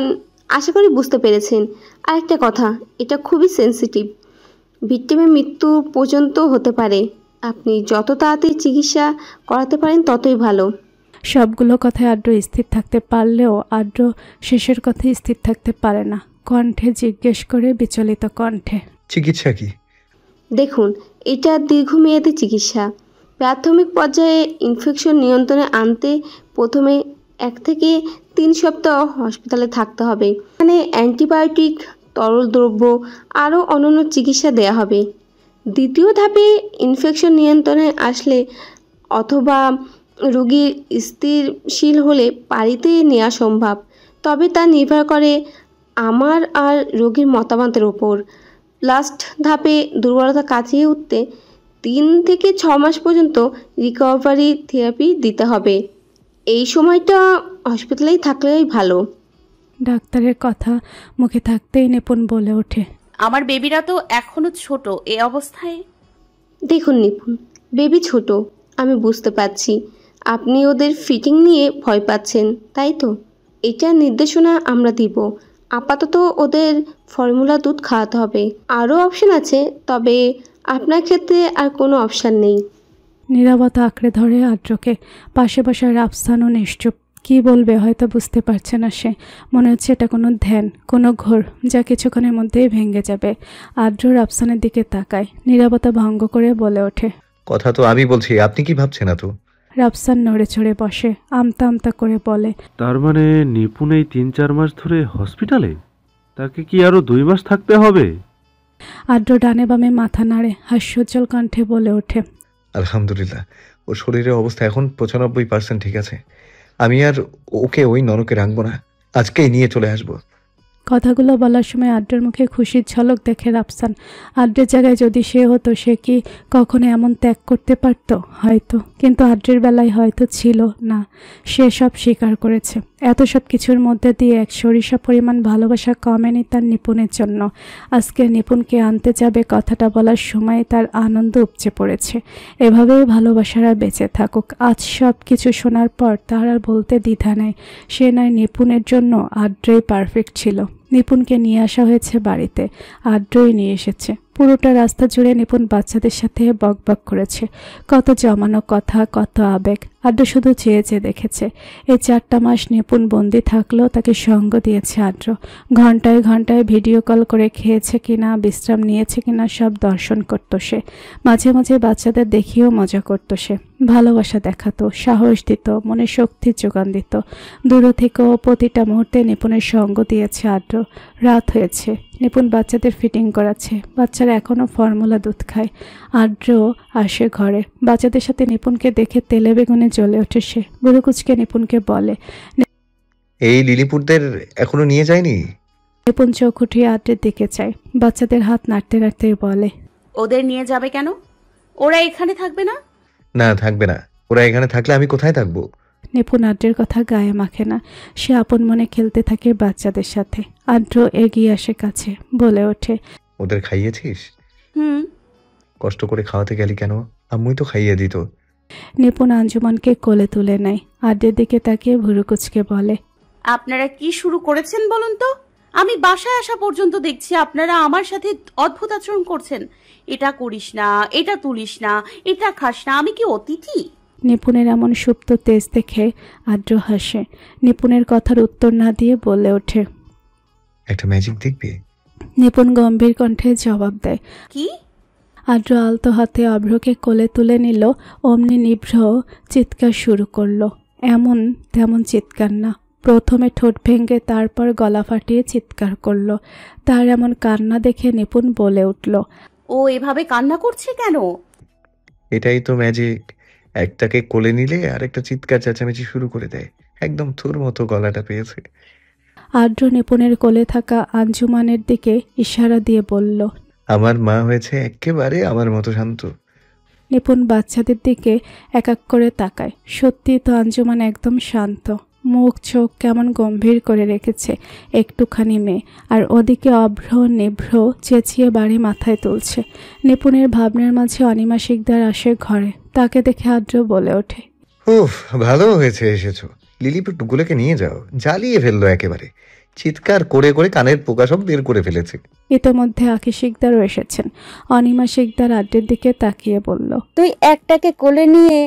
S8: আশা করি বুঝতে পেরেছেন। আরেকটা কথা, এটা খুবই সেন্সিটিভ, ভিকটিমের মৃত্যু পর্যন্ত হতে পারে। আপনি যত তাড়াতাড়ি চিকিৎসা করাতে পারেন ততই ভালো।
S1: সবগুলো কথায় আদ্র স্থির থাকতে পারলেও আদ্র শেষের কথায় স্থির থাকতে পারে না। কণ্ঠে জিজ্ঞেস করে বিচলিত কণ্ঠে,
S2: চিকিৎসা কি?
S8: দেখুন, এটা দীর্ঘমেয়াদী চিকিৎসা। প্রাথমিক পর্যায়ে ইনফেকশন নিয়ন্ত্রণে আনতে প্রথমে 1 থেকে 3 সপ্তাহ হসপিটালে থাকতে হবে। এখানে অ্যান্টিবায়োটিক, তরল দ্রব্য আরও অন্যান্য চিকিৎসা দেওয়া হবে। দ্বিতীয় ধাপে ইনফেকশন নিয়ন্ত্রণে আসলে অথবা রোগীর স্থিতিশীল হলে বাড়িতে নেওয়া সম্ভব, তবে তা নির্ভর করে আমার আর রোগীর মতামতের ওপর। লাস্ট ধাপে দুর্বলতা কাটিয়ে উঠতে 3 থেকে 6 মাস পর্যন্ত রিকভারি থেরাপি দিতে হবে। এই সময়টা হসপিটালেই থাকলেই ভালো।
S1: ডাক্তারের কথা মুখে থাকতেই নিপুণ বলে ওঠে,
S3: আমার বেবিরা তো এখনো ছোট, এই অবস্থায়।
S8: দেখুন নিপুণ, বেবি ছোট, আমি বুঝতে পারছি। আপনি ওদের ফিটিং নিয়ে ভয় পাচ্ছেন, তাই তো? এটা নির্দেশনা আমরা দিব। আপাতত ওদের ফর্মুলা দুধ খাওয়াতে হবে। আরও অপশন আছে, তবে আপনার ক্ষেত্রে আর কোনো অপশান নেই।
S1: নীরবতা আঁকড়ে ধরে আদ্রকে। পাশে বসা রাফসানও নিশ্চুপ। কি বলবে হয়তো বুঝতে পারছে না সে। মনে হচ্ছে এটা কোনো ধ্যান, কোনো ঘোর, যা কিছুক্ষণের মধ্যেই ভেঙে যাবে। আদ্র রাফসানের দিকে তাকায়, নীরবতা ভঙ্গ করে বলে ওঠে,
S2: কথা তো আমি বলছি, আপনি কি ভাবছেন এত?
S1: রাফসান নড়ে চড়ে বসে, আমতা আমতা করে বলে,
S14: তার মানে নিপুণ এই 3-4 মাস ধরে হসপিটালে? তাকে কি আরো 2 মাস থাকতে হবে?
S1: আদ্র ডানে বামে মাথা নাড়ে, হাস্যোজ্জ্বল কণ্ঠে বলে ওঠে,
S2: আলহামদুলিল্লাহ, ওর শরীরের অবস্থা এখন 95% ঠিক আছে। আমি আর ওকে ওই নরকে রাখবো না, আজকেই নিয়ে চলে আসবো।
S1: কথাগুলো বলার সময় আদ্রের মুখে খুশির ঝলক দেখে রাফসান। আদ্রের জায়গায় যদি সে হতো, সে কি কখনো এমন ত্যাগ করতে পারত? হয়তো, কিন্তু আদ্রের বেলায় হয়তো ছিল না। সে সব স্বীকার করেছে। এত সব কিছুর মধ্যে দিয়ে এক সরিষা পরিমাণ ভালোবাসা কমেনি তার নিপুণের জন্য। আজকে নিপুণকে আনতে যাবে কথাটা বলার সময় তার আনন্দ উপচে পড়েছে। এভাবেই ভালোবাসারা বেঁচে থাকুক। আজ সব কিছু শোনার পর তার আর বলতে দ্বিধা নেই। সে নয় নিপুণের জন্য আদ্রই পারফেক্ট ছিল। নিপুণকে নিয়ে আসা হয়েছে বাড়িতে, আদ্রই নিয়ে এসেছে। পুরোটা রাস্তা জুড়ে নিপুণ বাচ্চাদের সাথে বকবক করেছে। কত জমানো কথা, কত আবেগ। আদ্র শুধু চেয়ে চেয়ে দেখেছে। এই 4টা মাস নিপুণ বন্দি থাকলেও তাকে সঙ্গ দিয়েছে আদ্র। ঘন্টায় ঘন্টায় ভিডিও কল করে খেয়েছে কিনা, বিশ্রাম নিয়েছে কিনা সব দর্শন করত সে। মাঝে মাঝে বাচ্চাদের দেখিয়েও মজা করত সে। ভালোবাসা দেখাতো, সাহস দিত, মনে শক্তির যোগান দিত। দূর থেকেও প্রতিটা মুহূর্তে নিপুণের সঙ্গ দিয়েছে আদ্র। রাত হয়েছে, নিপুণ বাচ্চাদের ফিটিং করাচ্ছে। বাচ্চারা এখনও ফর্মুলা দুধ খায়। আদ্র আসে ঘরে। বাচ্চাদের সাথে নিপুণকে দেখে তেলে বেগুনে জ্বলে ওঠে সে। বুড়োকুচকে নিপুণকে বলে,
S2: এই লিলিপুটদের এখনো নিয়ে যায়নি?
S1: নিপুণ চোখ উঠিয়ে আদ্রের দিকে চায়। বাচ্চাদের হাত নাড়তে নাড়তে বলে,
S3: ওদের নিয়ে যাবে কেন? ওরা এখানে থাকবে না?
S2: না, থাকবে না। ওরা এখানে থাকলে আমি কোথায় থাকবো?
S1: নিপুণ আদ্রের কথা গায়ে মাখে না। সে আপন মনে খেলতে থাকে বাচ্চাদের সাথে। আদ্র এগিয়ে আসে কাছে, বলে ওঠে,
S2: ওদের খাইয়েছিস?
S3: হুম।
S2: কষ্ট করে খাওয়াতে গেলি কেন? আম্মুই তো খাইয়ে দিত।
S1: নিপুণ আঞ্জুমানকে কোলে তুলে নেয়। আদ্রের দিকে তাকিয়ে ভুরু কুচকে বলে,
S3: আপনারা কি শুরু করেছেন বলুন তো? আমি বাসায় আসা পর্যন্ত দেখছি আপনারা আমার সাথে অদ্ভুত আচরণ করছেন। এটা করিস না, এটা তুলিস না, এটা খাস না। আমি কি অতিথি?
S1: নিপুণের এমন সুপ্ত তেজ দেখে আদ্র হাসে। নিপুণের কথার উত্তর না দিয়ে বলে ওঠে,
S2: একটা ম্যাজিক দেখবি?
S1: নিপুণ গম্ভীর কণ্ঠে জবাব দেয়,
S3: কি?
S1: আদ্র আলতো হাতে অভ্রকে কোলে তুলে নিল। অমনি নিভ্র চিৎকার শুরু করলো। এমন তেমন চিৎকার না, প্রথমে ঠোঁট ভেঙে তারপর গলা ফাটিয়ে চিৎকার করলো। তার এমন কান্না দেখে নিপুণ বলে উঠল,
S3: ও এভাবে কান্না করছে কেন?
S2: এটাই তো ম্যাজিক। একটাকে কোলে নিলে আর একটা চিৎকার চেঁচামেচি শুরু করে দেয়। একদম তোর মতো গলাটা পেয়েছে।
S1: আদ্র নিপুণের কোলে থাকা আঞ্জুমানের দিকে ইশারা দিয়ে বলল,
S2: আমার মা হয়েছে একেবারে আমার মতো শান্ত।
S1: নিপুণ বাচ্চাদের দিকে এক এক করে তাকায়। সত্যি তো আঞ্জুমান একদম শান্ত, মুখ চোখ কেমন গম্ভীর করে রেখেছে একটুখানি মেয়ে। আর ওদিকে অভ্র নিভ্র চেঁচিয়ে বাড়ি মাথায় তুলছে। নিপুণের ভাবনার মাঝে অনিমা শিকদার আসে ঘরে। তাকে দেখে আদ্র বলে ওঠে,
S2: উফ, ভালো হয়েছে এসেছো। লিলিপুর টুকুলেকে নিয়ে যাও। জ্বালিয়ে ফেললো একেবারে। চিৎকার করে করে কানের পোকা সব বের করে ফেলেছে।
S1: ইতোমধ্যে আখি শিকদারও এসেছেন। অনিমা শিকদার আদ্রের দিকে তাকিয়ে বলল,
S4: তুই একটাকে কোলে নিয়ে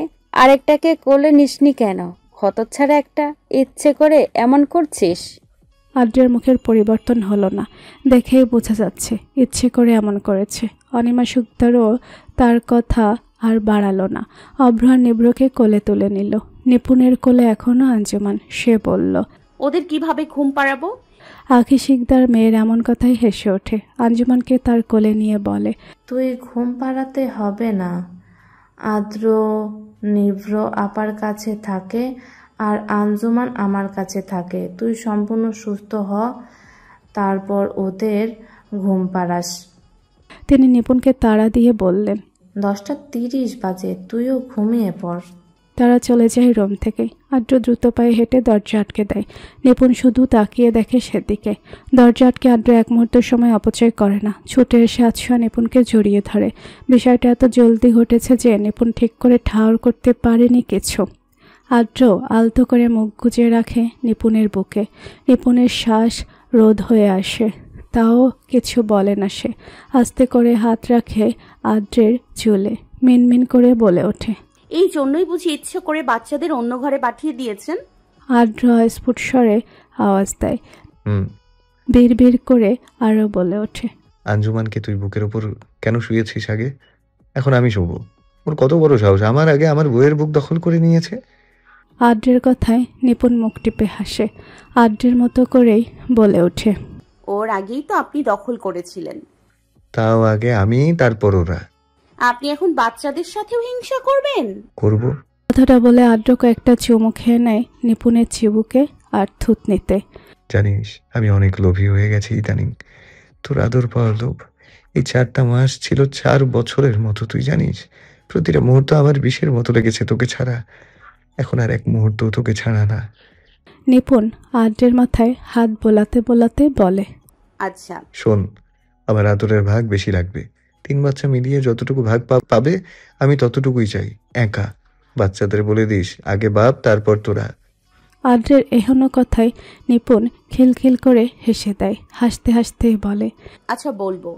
S4: আরেকটাকে কোলে নিসনি কেন? হতচ্ছাড়া একটা, ইচ্ছে করে এমন করছিস?
S1: আদ্রের মুখের পরিবর্তন হলো না, দেখেই বোঝা যাচ্ছে ইচ্ছে করে এমন করেছে। অনিমা শিকদারও তার কথা আর বাড়ালো না। অভ্র আর নিভ্রকে কোলে তুলে নিল। নিপুণের কোলে এখনো আঞ্জুমান। সে বলল,
S3: ওদের কিভাবে ঘুম পাড়াবো?
S1: আখি শিকদার মেয়ের এমন কথাই হেসে ওঠে। আঞ্জুমানকে তার কোলে নিয়ে বলে,
S5: তুই ঘুম পাড়াতে হবে না। আদ্র নিভ্র আপার কাছে থাকে আর আঞ্জুমান আমার কাছে থাকে। তুই সম্পূর্ণ সুস্থ হ, তারপর ওদের ঘুম পাড়াস।
S1: তিনি নিপুণকে তাড়া দিয়ে বললেন,
S5: 10:30 বাজে, তুইও ঘুমিয়ে পড়।
S1: তারা চলে যায় রুম থেকে। আদ্র দ্রুত পায়ে হেঁটে দরজা আটকে দেয়। নিপুণ শুধু তাকিয়ে দেখে সেদিকে। দরজা আটকে আদ্র এক মুহূর্তের সময় অপচয় করে না। ছুটে এসে আচ্ছা নিপুণকে জড়িয়ে ধরে। বিষয়টা এত জলদি ঘটেছে যে নিপুণ ঠিক করে ঠাউর করতে পারেনি কিছু। আদ্র আলতো করে মুখ গুজে রাখে নিপুণের বুকে। নিপুণের শ্বাস রোধ হয়ে আসে, তাও কিছু বলে না সে। আস্তে করে হাত রাখে আদ্রের চুলে। মিনমিন করে বলে ওঠে,
S3: এই জন্যই বুঝি ইচ্ছে করে বাচ্চাদের অন্য ঘরে পাঠিয়ে দিয়েছেন?
S1: আদ্র স্ফুট স্বরে আওয়াজ দেয়। বিড় করে আরো বলে ওঠে,
S2: আঞ্জুমানকে তুই বুকের ওপর কেন শুয়েছিস আগে? এখন আমি শোবো। ওর কত বড় সাহস, আমার আগে আমার বইয়ের বুক দখল করে নিয়েছে।
S1: আদ্রের কথায় নিপুণ মুখ টিপে হাসে। আদ্রের মতো করেই বলে ওঠে,
S3: ওর আগেই তো আপনি দখল করেছিলেন।
S2: তাও আগে আমি, তারপর ওরা।
S3: আপনি এখন বাচ্চাদের সাথেও হিংসা করবেন?
S2: করব।
S1: কথাটা বলে আদ্র কয়েকটা চুমু খেয়ে নেয় নিপুণের চিবুকে আর থুতনিতে।
S2: জানিস, আমি অনেক লোভী হয়ে গেছি ইদানিং। তোর আদর পাওয়ার লোভ। এই 4টা মাস ছিল 4 বছরের মতো, তুই জানিস। প্রতিটা মুহূর্ত আমার বিষের মতো লেগেছে তোকে ছাড়া। এখন আর এক মুহূর্ত তোকে ছাড়া না।
S1: নিপুণ আদ্রের মাথায় হাত বোলাতে বোলাতে বলে,
S3: আচ্ছা
S2: শোন, আমার আদরের ভাগ বেশি লাগবে। 3 বাচ্চা মিলিয়ে যতটুকু ভাগ পাবে আমি ততটুকুই চাই, একা। বাচ্চাদের বলে দিস, আগে বাপ তারপর তোরা।
S1: আদ্রের এহনো কথায় নিপুণ খিলখিল করে হেসে দেয়। হাসতে হাসতে বলে,
S3: আচ্ছা বলবো।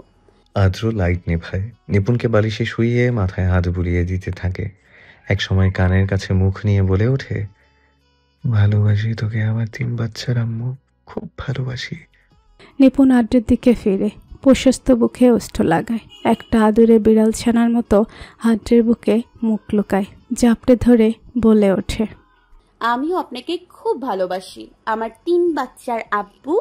S2: আদ্র লাইট নেভায়। নিপুণকে বালিশে শুইয়ে মাথায় হাত বুলিয়ে দিতে থাকে। এক সময় কানের কাছে মুখ নিয়ে বলে ওঠে, ভালোবাসি তোকে আমার 3 বাচ্চার আম্মু, খুব ভালোবাসি।
S1: নিপুণ আদ্রের দিকে ফিরে প্রশস্ত বুকে ওষ্ঠ লাগায়। একটা আদুরে বিড়াল ছানার মতো আদ্রের বুকে মুখ লুকায়। জাপটে ধরে বলে ওঠে,
S3: আমিও আপনাকে খুব ভালোবাসি, আমার 3 বাচ্চার আব্বু।